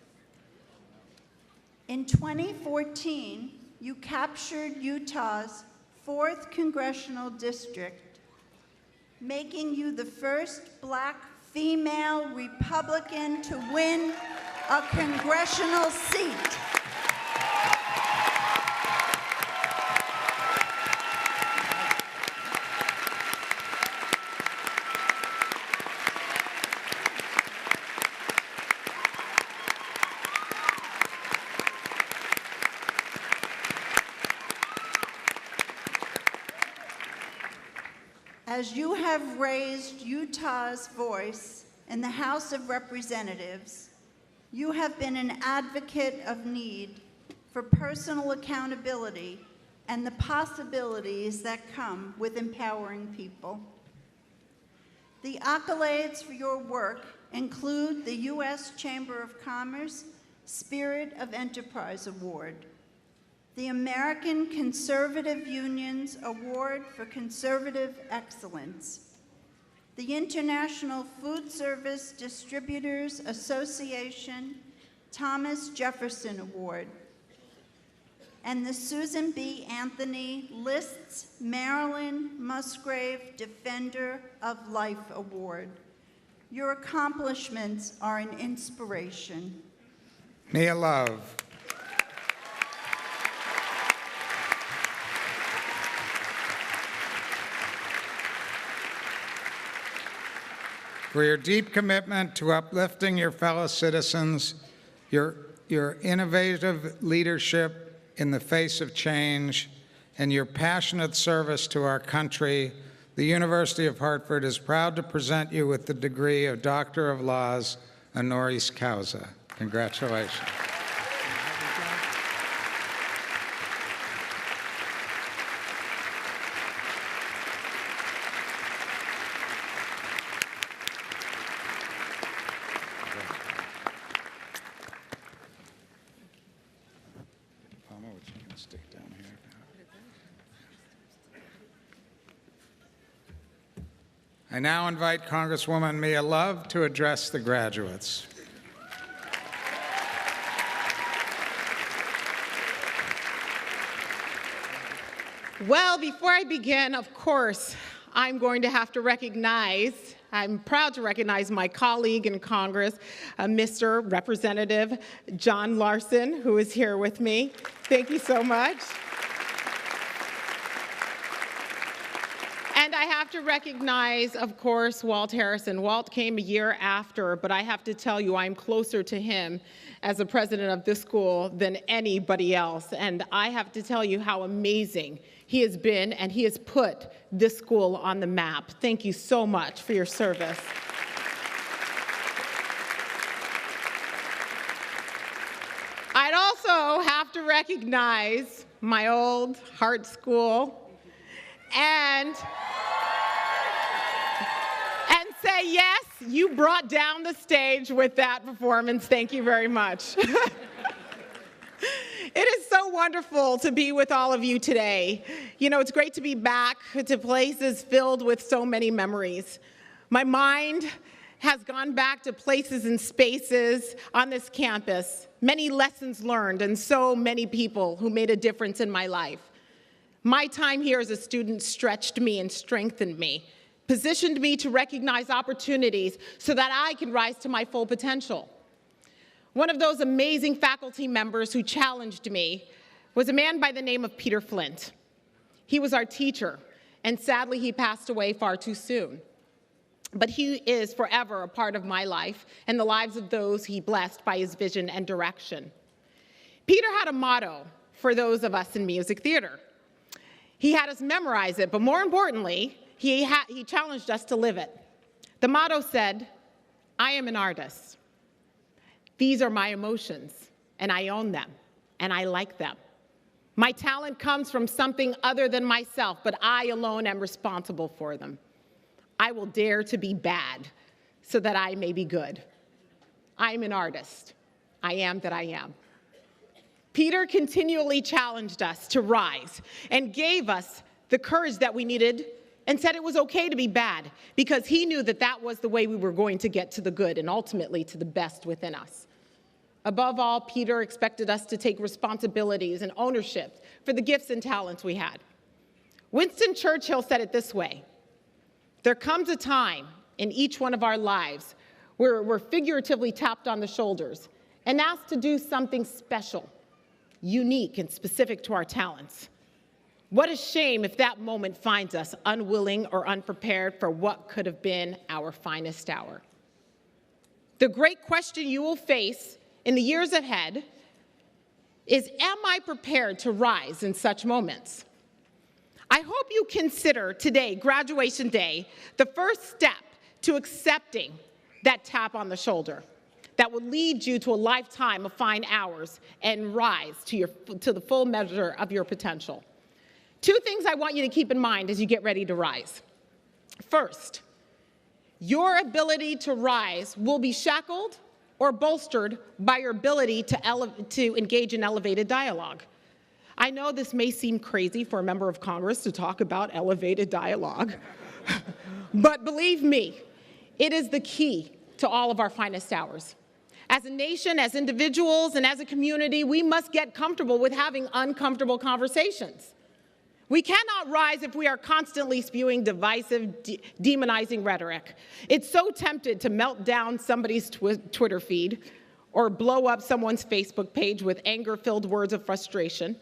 In 2014, you captured Utah's 4th congressional district, making you the first Black female Republican to win a congressional seat. As you have raised Utah's voice in the House of Representatives, you have been an advocate of need for personal accountability and the possibilities that come with empowering people. The accolades for your work include the U.S. Chamber of Commerce Spirit of Enterprise Award, the American Conservative Union's Award for Conservative Excellence, the International Food Service Distributors Association Thomas Jefferson Award, and the Susan B. Anthony Lists Marilyn Musgrave Defender of Life Award. Your accomplishments are an inspiration. Mia Love. For your deep commitment to uplifting your fellow citizens, your innovative leadership in the face of change, and your passionate service to our country, the University of Hartford is proud to present you with the degree of Doctor of Laws honoris causa. Congratulations. I now invite Congresswoman Mia Love to address the graduates. Well, before I begin, of course, I'm going to have to recognize, I'm proud to recognize my colleague in Congress, Mr. Representative John Larson, who is here with me. Thank you so much. And I have to recognize, of course, Walt Harrison. Walt came a year after, but I have to tell you, I'm closer to him as a president of this school than anybody else. And I have to tell you how amazing he has been, and he has put this school on the map. Thank you so much for your service. I'd also have to recognize my old Hart School and say, yes, you brought down the stage with that performance. Thank you very much. It is so wonderful to be with all of you today. You know, it's great to be back to places filled with so many memories. My mind has gone back to places and spaces on this campus, many lessons learned, and so many people who made a difference in my life. My time here as a student stretched me and strengthened me, positioned me to recognize opportunities so that I can rise to my full potential. One of those amazing faculty members who challenged me was a man by the name of Peter Flint. He was our teacher, and sadly, he passed away far too soon. But he is forever a part of my life and the lives of those he blessed by his vision and direction. Peter had a motto for those of us in music theater. He had us memorize it, but more importantly, he challenged us to live it. The motto said, "I am an artist. These are my emotions, and I own them, and I like them. My talent comes from something other than myself, but I alone am responsible for them. I will dare to be bad so that I may be good. I am an artist. I am that I am." Peter continually challenged us to rise and gave us the courage that we needed and said it was okay to be bad because he knew that that was the way we were going to get to the good and ultimately to the best within us. Above all, Peter expected us to take responsibilities and ownership for the gifts and talents we had. Winston Churchill said it this way: "There comes a time in each one of our lives where we're figuratively tapped on the shoulders and asked to do something special, unique, and specific to our talents. What a shame if that moment finds us unwilling or unprepared for what could have been our finest hour." The great question you will face in the years ahead is, am I prepared to rise in such moments? I hope you consider today, graduation day, the first step to accepting that tap on the shoulder that will lead you to a lifetime of fine hours and rise to the full measure of your potential. Two things I want you to keep in mind as you get ready to rise. First, your ability to rise will be shackled or bolstered by your ability to engage in elevated dialogue. I know this may seem crazy for a member of Congress to talk about elevated dialogue, but believe me, it is the key to all of our finest hours. As a nation, as individuals, and as a community, we must get comfortable with having uncomfortable conversations. We cannot rise if we are constantly spewing divisive, demonizing rhetoric. It's so tempted to melt down somebody's Twitter feed or blow up someone's Facebook page with anger-filled words of frustration.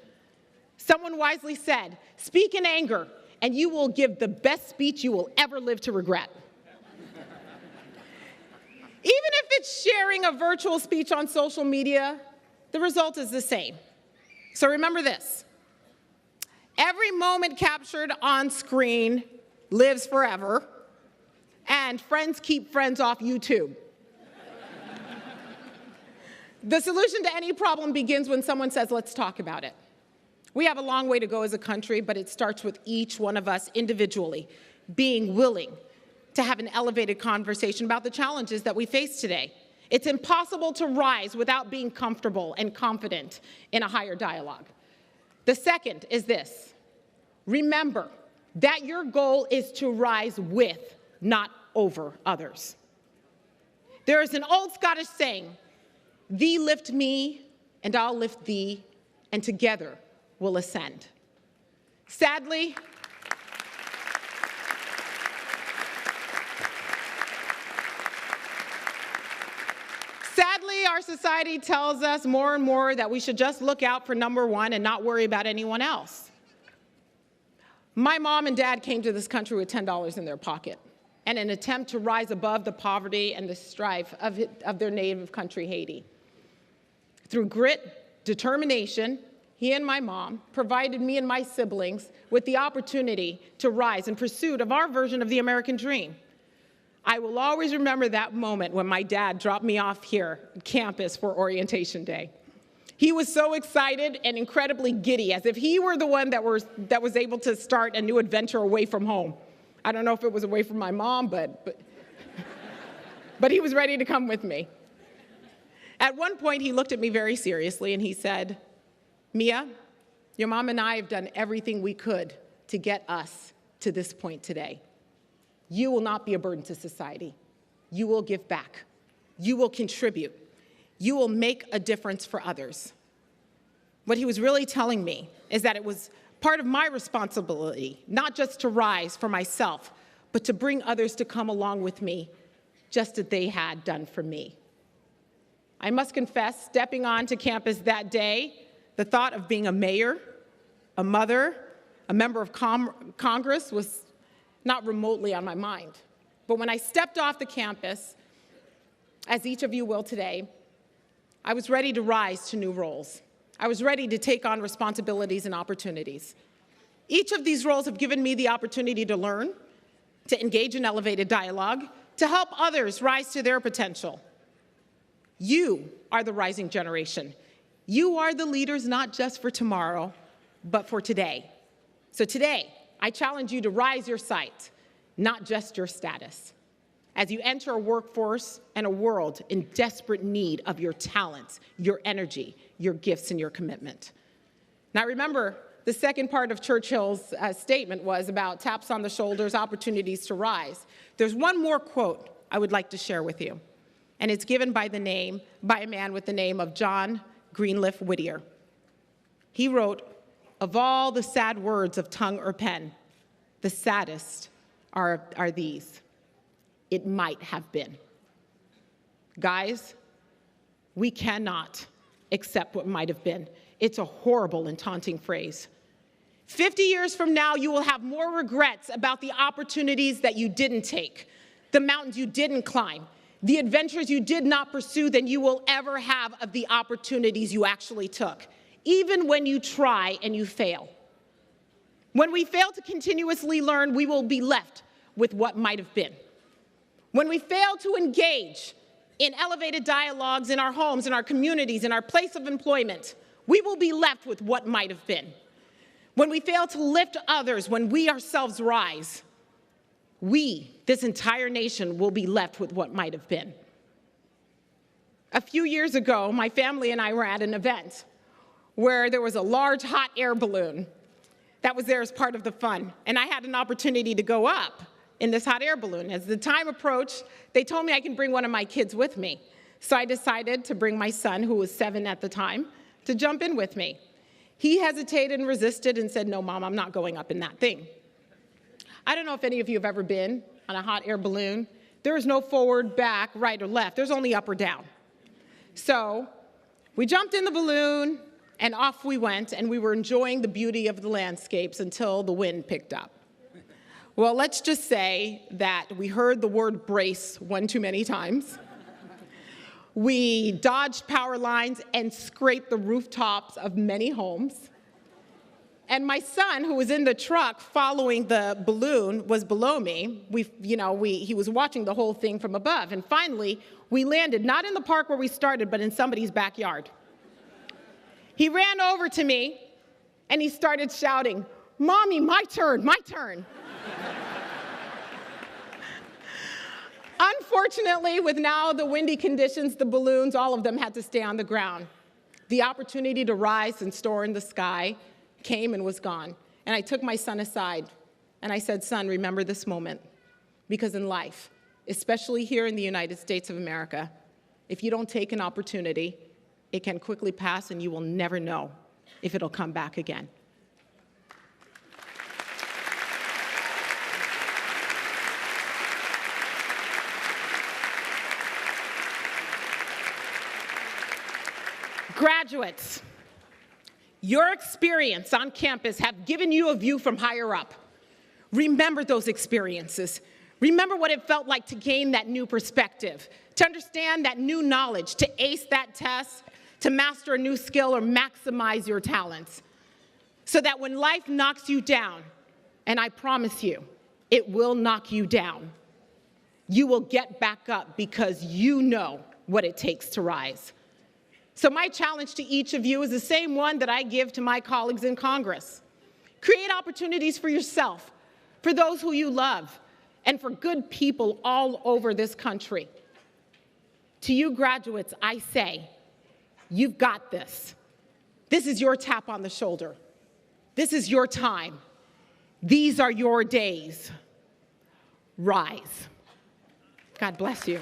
Someone wisely said, "Speak in anger, and you will give the best speech you will ever live to regret." Even if it's sharing a virtual speech on social media, the result is the same. So remember this: every moment captured on screen lives forever, and friends keep friends off YouTube. The solution to any problem begins when someone says, "Let's talk about it." We have a long way to go as a country, but it starts with each one of us individually being willing to have an elevated conversation about the challenges that we face today. It's impossible to rise without being comfortable and confident in a higher dialogue. The second is this: remember that your goal is to rise with not over others. There is an old Scottish saying, "Thee lift me, and I'll lift thee, and together we'll ascend." Sadly, our society tells us more and more that we should just look out for number one and not worry about anyone else. My mom and dad came to this country with $10 in their pocket in an attempt to rise above the poverty and the strife of their native country, Haiti. Through grit, determination, he and my mom provided me and my siblings with the opportunity to rise in pursuit of our version of the American dream. I will always remember that moment when my dad dropped me off here on campus for orientation day. He was so excited and incredibly giddy, as if he were the one that was able to start a new adventure away from home. I don't know if it was away from my mom, but he was ready to come with me. At one point, he looked at me very seriously and he said, "Mia, your mom and I have done everything we could to get us to this point today. You will not be a burden to society. You will give back. You will contribute. You will make a difference for others." What he was really telling me is that it was part of my responsibility, not just to rise for myself, but to bring others to come along with me, just as they had done for me. I must confess, stepping onto campus that day, the thought of being a mayor, a mother, a member of Congress was not remotely on my mind. But when I stepped off the campus, as each of you will today, I was ready to rise to new roles. I was ready to take on responsibilities and opportunities. Each of these roles have given me the opportunity to learn, to engage in elevated dialogue, to help others rise to their potential. You are the rising generation. You are the leaders not just for tomorrow, but for today. So today, I challenge you to rise your sight, not just your status, as you enter a workforce and a world in desperate need of your talents, your energy, your gifts, and your commitment. Now remember, the second part of Churchill's statement was about taps on the shoulders, opportunities to rise. There's one more quote I would like to share with you, and it's given by a man with the name of John Greenleaf Whittier. He wrote, "Of all the sad words of tongue or pen, the saddest are these: it might have been." Guys, we cannot accept what might have been. It's a horrible and taunting phrase. 50 years from now, you will have more regrets about the opportunities that you didn't take, the mountains you didn't climb, the adventures you did not pursue than you will ever have of the opportunities you actually took, even when you try and you fail. When we fail to continuously learn, we will be left with what might have been. When we fail to engage in elevated dialogues in our homes, in our communities, in our place of employment, we will be left with what might have been. When we fail to lift others, when we ourselves rise, we, this entire nation, will be left with what might have been. A few years ago, my family and I were at an event where there was a large hot air balloon that was there as part of the fun, and I had an opportunity to go up in this hot air balloon. As the time approached, they told me I can bring one of my kids with me. So I decided to bring my son, who was 7 at the time, to jump in with me. He hesitated and resisted and said, "No, Mom, I'm not going up in that thing." I don't know if any of you have ever been on a hot air balloon. There is no forward, back, right, or left. There's only up or down. So we jumped in the balloon, and off we went, and we were enjoying the beauty of the landscapes until the wind picked up. Well, let's just say that we heard the word brace one too many times. We dodged power lines and scraped the rooftops of many homes. And my son, who was in the truck following the balloon, was below me. He was watching the whole thing from above. And finally, we landed not in the park where we started, but in somebody's backyard. He ran over to me, and he started shouting, "Mommy, my turn, my turn." Unfortunately, with now the windy conditions, the balloons, all of them had to stay on the ground. The opportunity to rise and soar in the sky came and was gone. And I took my son aside, and I said, "Son, remember this moment. Because in life, especially here in the United States of America, if you don't take an opportunity, it can quickly pass and you will never know if it'll come back again. Graduates, your experience on campus have given you a view from higher up. Remember those experiences. Remember what it felt like to gain that new perspective, to understand that new knowledge, to ace that test, to master a new skill or maximize your talents. So that when life knocks you down, and I promise you, it will knock you down, you will get back up because you know what it takes to rise. So my challenge to each of you is the same one that I give to my colleagues in Congress. Create opportunities for yourself, for those who you love, and for good people all over this country. To you graduates, I say, you've got this. This is your tap on the shoulder. This is your time. These are your days. Rise. God bless you.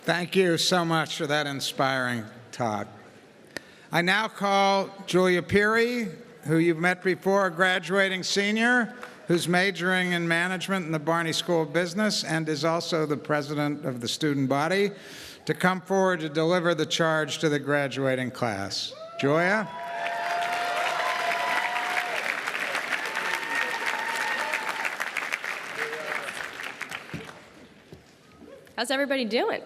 Thank you so much for that inspiring talk. I now call Julia Peary, who you've met before, a graduating senior who's majoring in management in the Barney School of Business and is also the president of the student body, to come forward to deliver the charge to the graduating class. Julia? How's everybody doing?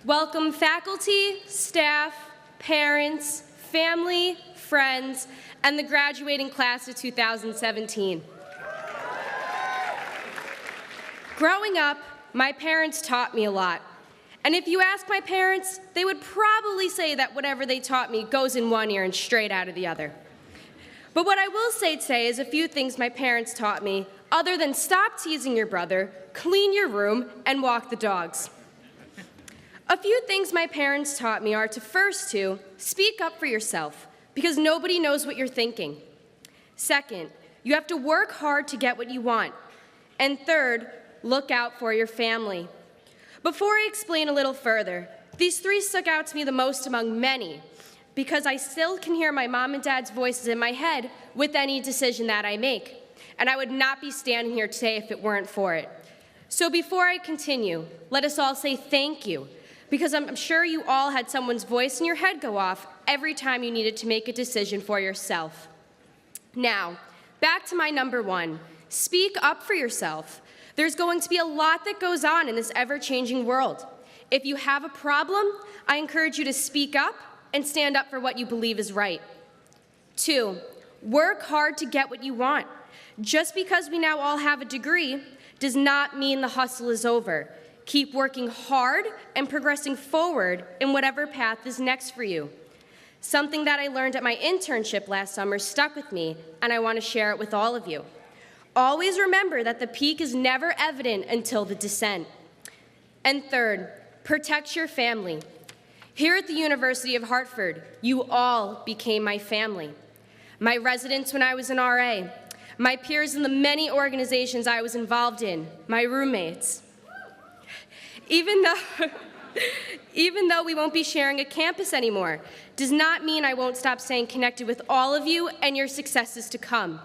Welcome faculty, staff, parents, family, friends, and the graduating class of 2017. Growing up, my parents taught me a lot. And if you ask my parents, they would probably say that whatever they taught me goes in one ear and straight out of the other. But what I will say today is a few things my parents taught me, other than stop teasing your brother, clean your room, and walk the dogs. A few things my parents taught me are to first to speak up for yourself, because nobody knows what you're thinking. Second, you have to work hard to get what you want. And third, look out for your family. Before I explain a little further, these three stuck out to me the most among many, because I still can hear my mom and dad's voices in my head with any decision that I make. And I would not be standing here today if it weren't for it. So before I continue, let us all say thank you, because I'm sure you all had someone's voice in your head go off every time you needed to make a decision for yourself. Now, back to my number one, speak up for yourself. There's going to be a lot that goes on in this ever-changing world. If you have a problem, I encourage you to speak up and stand up for what you believe is right. 2, work hard to get what you want. Just because we now all have a degree does not mean the hustle is over. Keep working hard and progressing forward in whatever path is next for you. Something that I learned at my internship last summer stuck with me, and I want to share it with all of you. Always remember that the peak is never evident until the descent. And third, protect your family. Here at the University of Hartford, you all became my family. My residents when I was an RA, my peers in the many organizations I was involved in, my roommates. Even though we won't be sharing a campus anymore, does not mean I won't stop staying connected with all of you and your successes to come.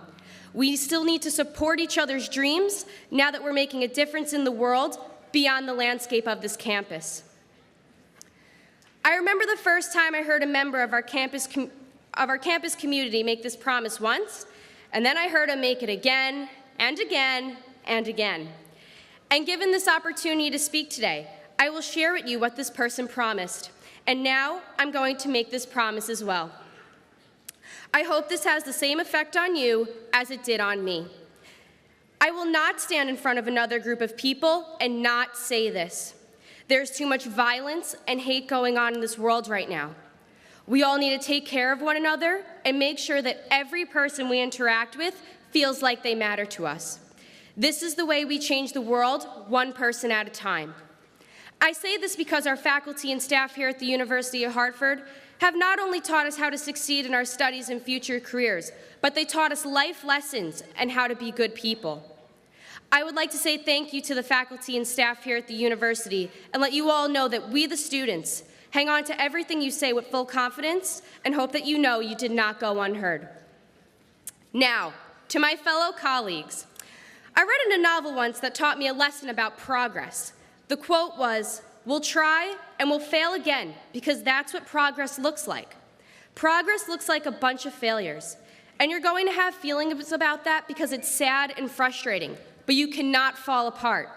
We still need to support each other's dreams now that we're making a difference in the world beyond the landscape of this campus. I remember the first time I heard a member of our campus community make this promise once, and then I heard him make it again and again and again. And given this opportunity to speak today, I will share with you what this person promised, and now I'm going to make this promise as well. I hope this has the same effect on you as it did on me. I will not stand in front of another group of people and not say this. There's too much violence and hate going on in this world right now. We all need to take care of one another and make sure that every person we interact with feels like they matter to us. This is the way we change the world, one person at a time. I say this because our faculty and staff here at the University of Hartford have not only taught us how to succeed in our studies and future careers, but they taught us life lessons and how to be good people. I would like to say thank you to the faculty and staff here at the university and let you all know that we, the students, hang on to everything you say with full confidence and hope that you know you did not go unheard. Now, to my fellow colleagues, I read in a novel once that taught me a lesson about progress. The quote was, "We'll try and we'll fail again because that's what progress looks like." Progress looks like a bunch of failures, and you're going to have feelings about that because it's sad and frustrating, but you cannot fall apart.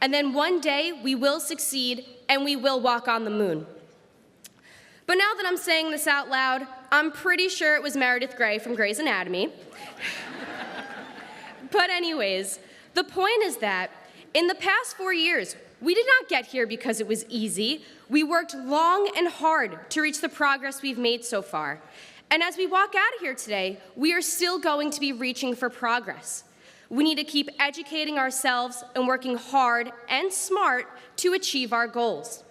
And then one day we will succeed and we will walk on the moon. But now that I'm saying this out loud, I'm pretty sure it was Meredith Grey from Grey's Anatomy. But anyways, the point is that in the past 4 years, we did not get here because it was easy. We worked long and hard to reach the progress we've made so far. And as we walk out of here today, we are still going to be reaching for progress. We need to keep educating ourselves and working hard and smart to achieve our goals.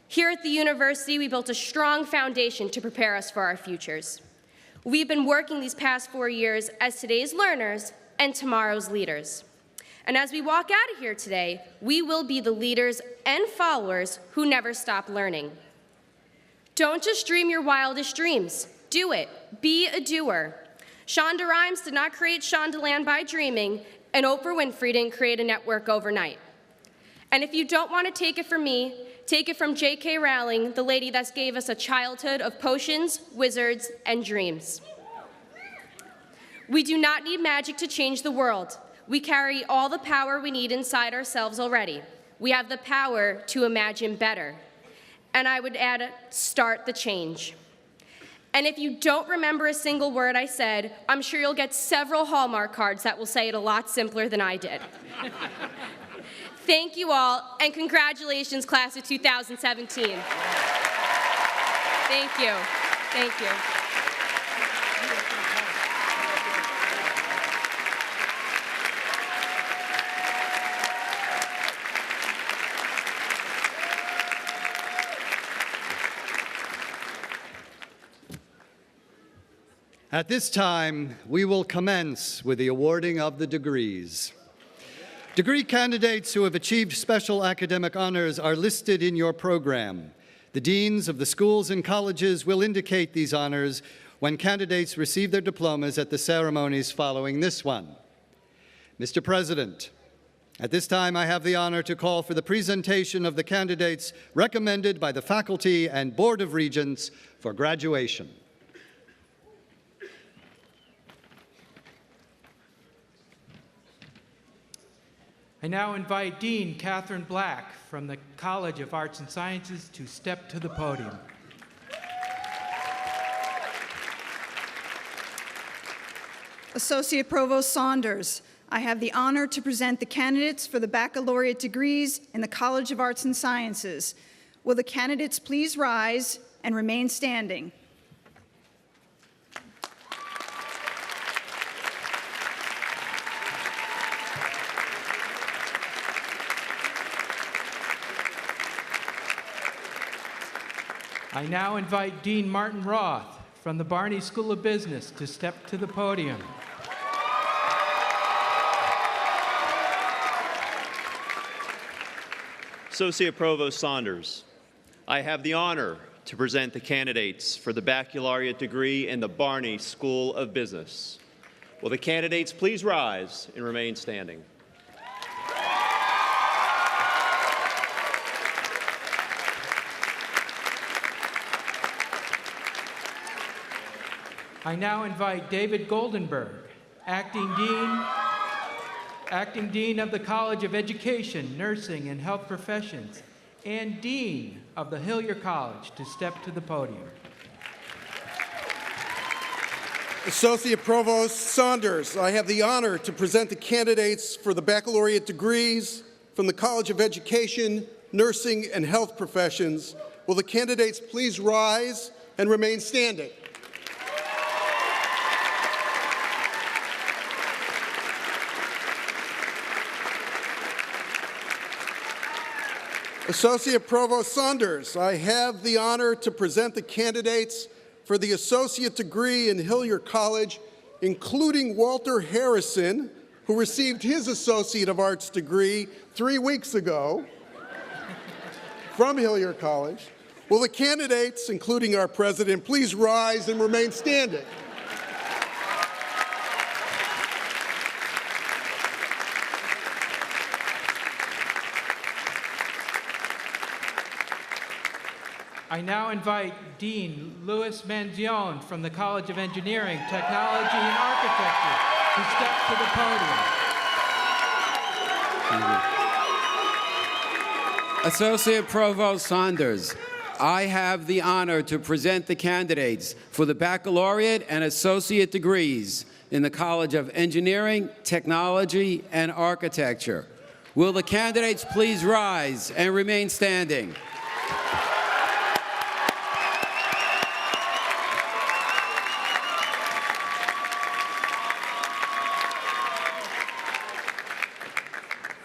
Here at the university, we built a strong foundation to prepare us for our futures. We've been working these past 4 years as today's learners and tomorrow's leaders. And as we walk out of here today, we will be the leaders and followers who never stop learning. Don't just dream your wildest dreams. Do it. Be a doer. Shonda Rhimes did not create Shondaland by dreaming, and Oprah Winfrey didn't create a network overnight. And if you don't want to take it from me, take it from J.K. Rowling, the lady that gave us a childhood of potions, wizards, and dreams. We do not need magic to change the world. We carry all the power we need inside ourselves already. We have the power to imagine better. And I would add, start the change. And if you don't remember a single word I said, I'm sure you'll get several Hallmark cards that will say it a lot simpler than I did. Thank you all, and congratulations, class of 2017. Thank you. Thank you. At this time, we will commence with the awarding of the degrees. Degree candidates who have achieved special academic honors are listed in your program. The deans of the schools and colleges will indicate these honors when candidates receive their diplomas at the ceremonies following this one. Mr. President, at this time I have the honor to call for the presentation of the candidates recommended by the faculty and Board of Regents for graduation. I now invite Dean Catherine Black from the College of Arts and Sciences to step to the podium. Associate Provost Saunders, I have the honor to present the candidates for the baccalaureate degrees in the College of Arts and Sciences. Will the candidates please rise and remain standing? I now invite Dean Martin Roth from the Barney School of Business to step to the podium. Associate Provost Saunders, I have the honor to present the candidates for the baccalaureate degree in the Barney School of Business. Will the candidates please rise and remain standing? I now invite David Goldenberg, Acting Dean of the College of Education, Nursing, and Health Professions, and Dean of the Hillier College to step to the podium. Associate Provost Saunders, I have the honor to present the candidates for the baccalaureate degrees from the College of Education, Nursing, and Health Professions. Will the candidates please rise and remain standing? Associate Provost Saunders, I have the honor to present the candidates for the associate degree in Hillier College, including Walter Harrison, who received his Associate of Arts degree 3 weeks ago from Hillier College. Will the candidates, including our president, please rise and remain standing? I now invite Dean Louis Manzione from the College of Engineering, Technology, and Architecture to step to the podium. Associate Provost Saunders, I have the honor to present the candidates for the baccalaureate and associate degrees in the College of Engineering, Technology, and Architecture. Will the candidates please rise and remain standing?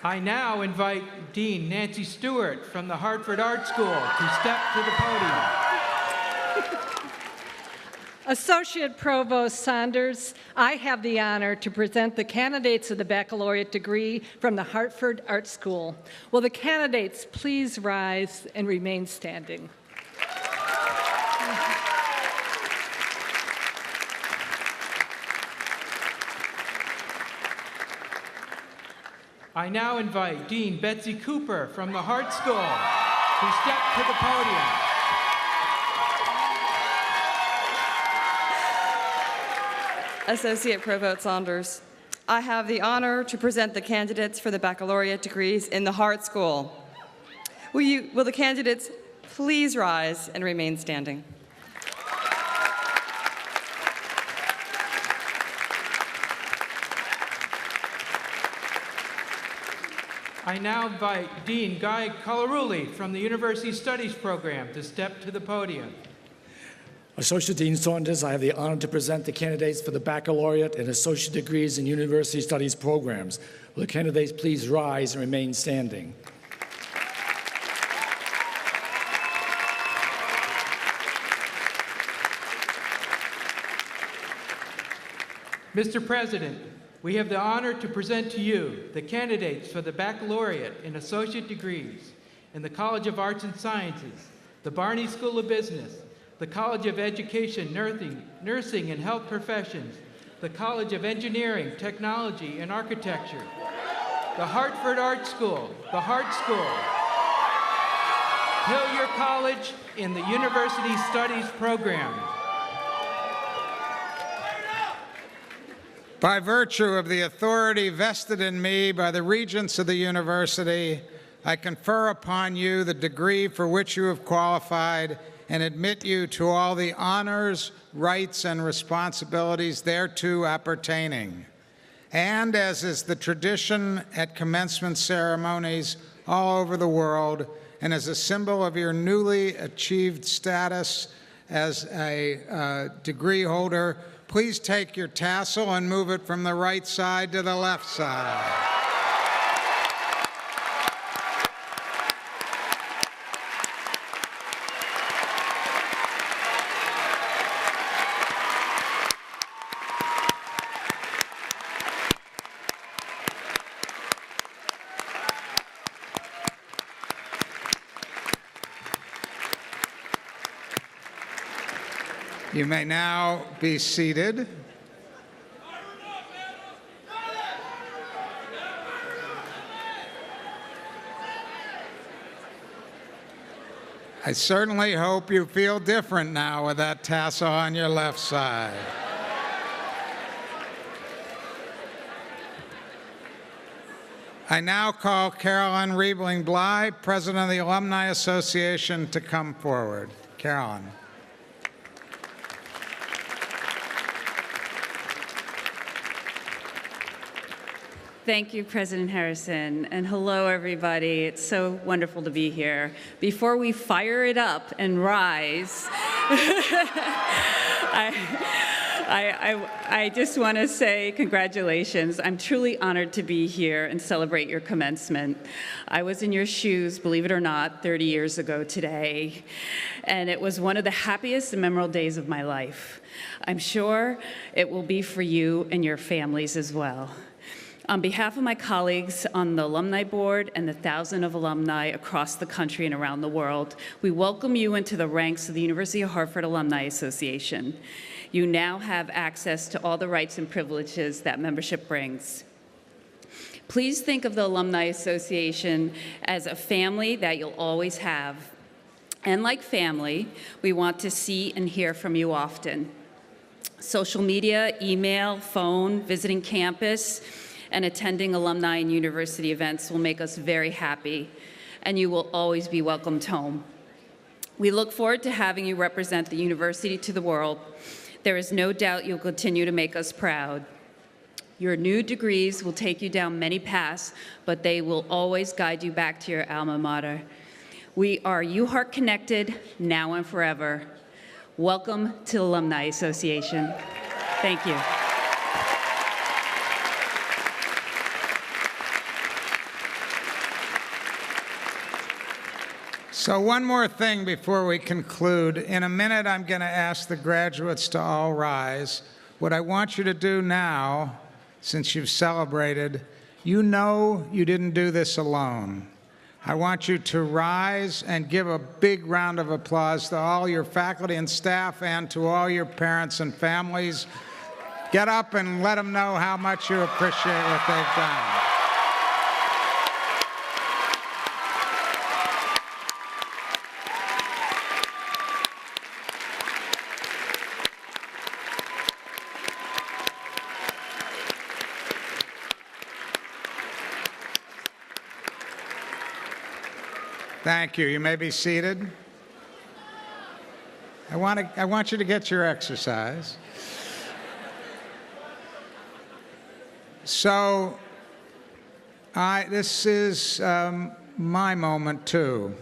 I now invite Dean Nancy Stewart from the Hartford Art School to step to the podium. Associate Provost Saunders, I have the honor to present the candidates of the baccalaureate degree from the Hartford Art School. Will the candidates please rise and remain standing? I now invite Dean Betsy Cooper from the Hart School to step to the podium. Associate Provost Saunders, I have the honor to present the candidates for the baccalaureate degrees in the Hart School. Will the candidates please rise and remain standing? I now invite Dean Guy Colarulli from the University Studies Program to step to the podium. Associate Dean Saunders, I have the honor to present the candidates for the baccalaureate and associate degrees in University Studies programs. Will the candidates please rise and remain standing? Mr. President, we have the honor to present to you the candidates for the baccalaureate and associate degrees in the College of Arts and Sciences, the Barney School of Business, the College of Education, Nursing and Health Professions, the College of Engineering, Technology and Architecture, the Hartford Art School, the Hart School, Hillier College in the University Studies program. By virtue of the authority vested in me by the regents of the university, I confer upon you the degree for which you have qualified and admit you to all the honors, rights, and responsibilities thereto appertaining. And as is the tradition at commencement ceremonies all over the world, and as a symbol of your newly achieved status as a degree holder, please take your tassel and move it from the right side to the left side. You may now be seated. I certainly hope you feel different now with that tassel on your left side. I now call Carolyn Riebling-Bly, President of the Alumni Association, to come forward. Carolyn. Thank you, President Harrison, and hello, everybody. It's so wonderful to be here. Before we fire it up and rise, I just want to say congratulations. I'm truly honored to be here and celebrate your commencement. I was in your shoes, believe it or not, 30 years ago today, and it was one of the happiest and memorable days of my life. I'm sure it will be for you and your families as well. On behalf of my colleagues on the Alumni Board and the thousands of alumni across the country and around the world, we welcome you into the ranks of the University of Hartford Alumni Association. You now have access to all the rights and privileges that membership brings. Please think of the Alumni Association as a family that you'll always have. And like family, we want to see and hear from you often. Social media, email, phone, visiting campus, and attending alumni and university events will make us very happy, and you will always be welcomed home. We look forward to having you represent the university to the world. There is no doubt you'll continue to make us proud. Your new degrees will take you down many paths, but they will always guide you back to your alma mater. We are UHeart connected now and forever. Welcome to the Alumni Association. Thank you. So one more thing before we conclude. In a minute, I'm going to ask the graduates to all rise. What I want you to do now, since you've celebrated, you know you didn't do this alone. I want you to rise and give a big round of applause to all your faculty and staff and to all your parents and families. Get up and let them know how much you appreciate what they've done. Thank you. You may be seated. I want you to get your exercise. So, this is my moment too.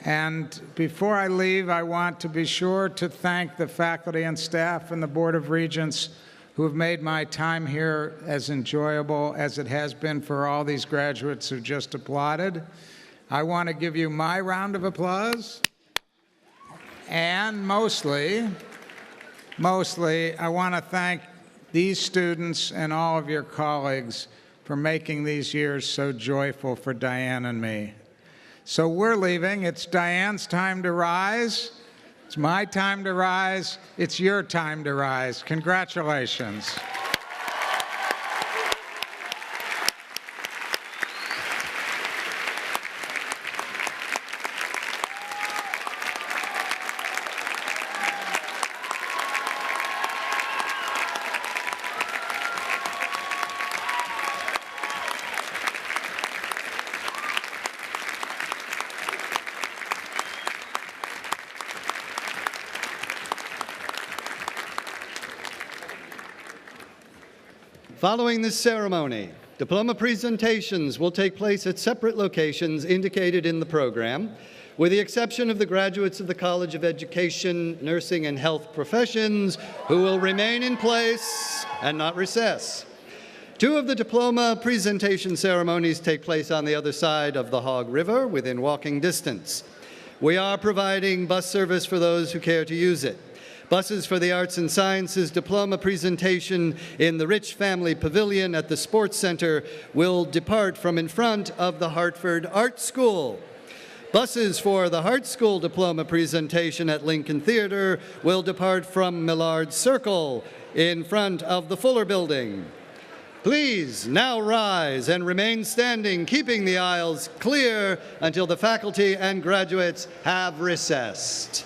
And before I leave, I want to be sure to thank the faculty and staff and the Board of Regents who have made my time here as enjoyable as it has been for all these graduates who just applauded. I want to give you my round of applause. And mostly, I want to thank these students and all of your colleagues for making these years so joyful for Diane and me. So we're leaving. It's Diane's time to rise. It's my time to rise. It's your time to rise. Congratulations. Following this ceremony, diploma presentations will take place at separate locations indicated in the program, with the exception of the graduates of the College of Education, Nursing, and Health Professions, who will remain in place and not recess. Two of the diploma presentation ceremonies take place on the other side of the Hog River, within walking distance. We are providing bus service for those who care to use it. Buses for the Arts and Sciences diploma presentation in the Rich Family Pavilion at the Sports Center will depart from in front of the Hartford Art School. Buses for the Hart School diploma presentation at Lincoln Theater will depart from Millard Circle in front of the Fuller Building. Please now rise and remain standing, keeping the aisles clear until the faculty and graduates have recessed.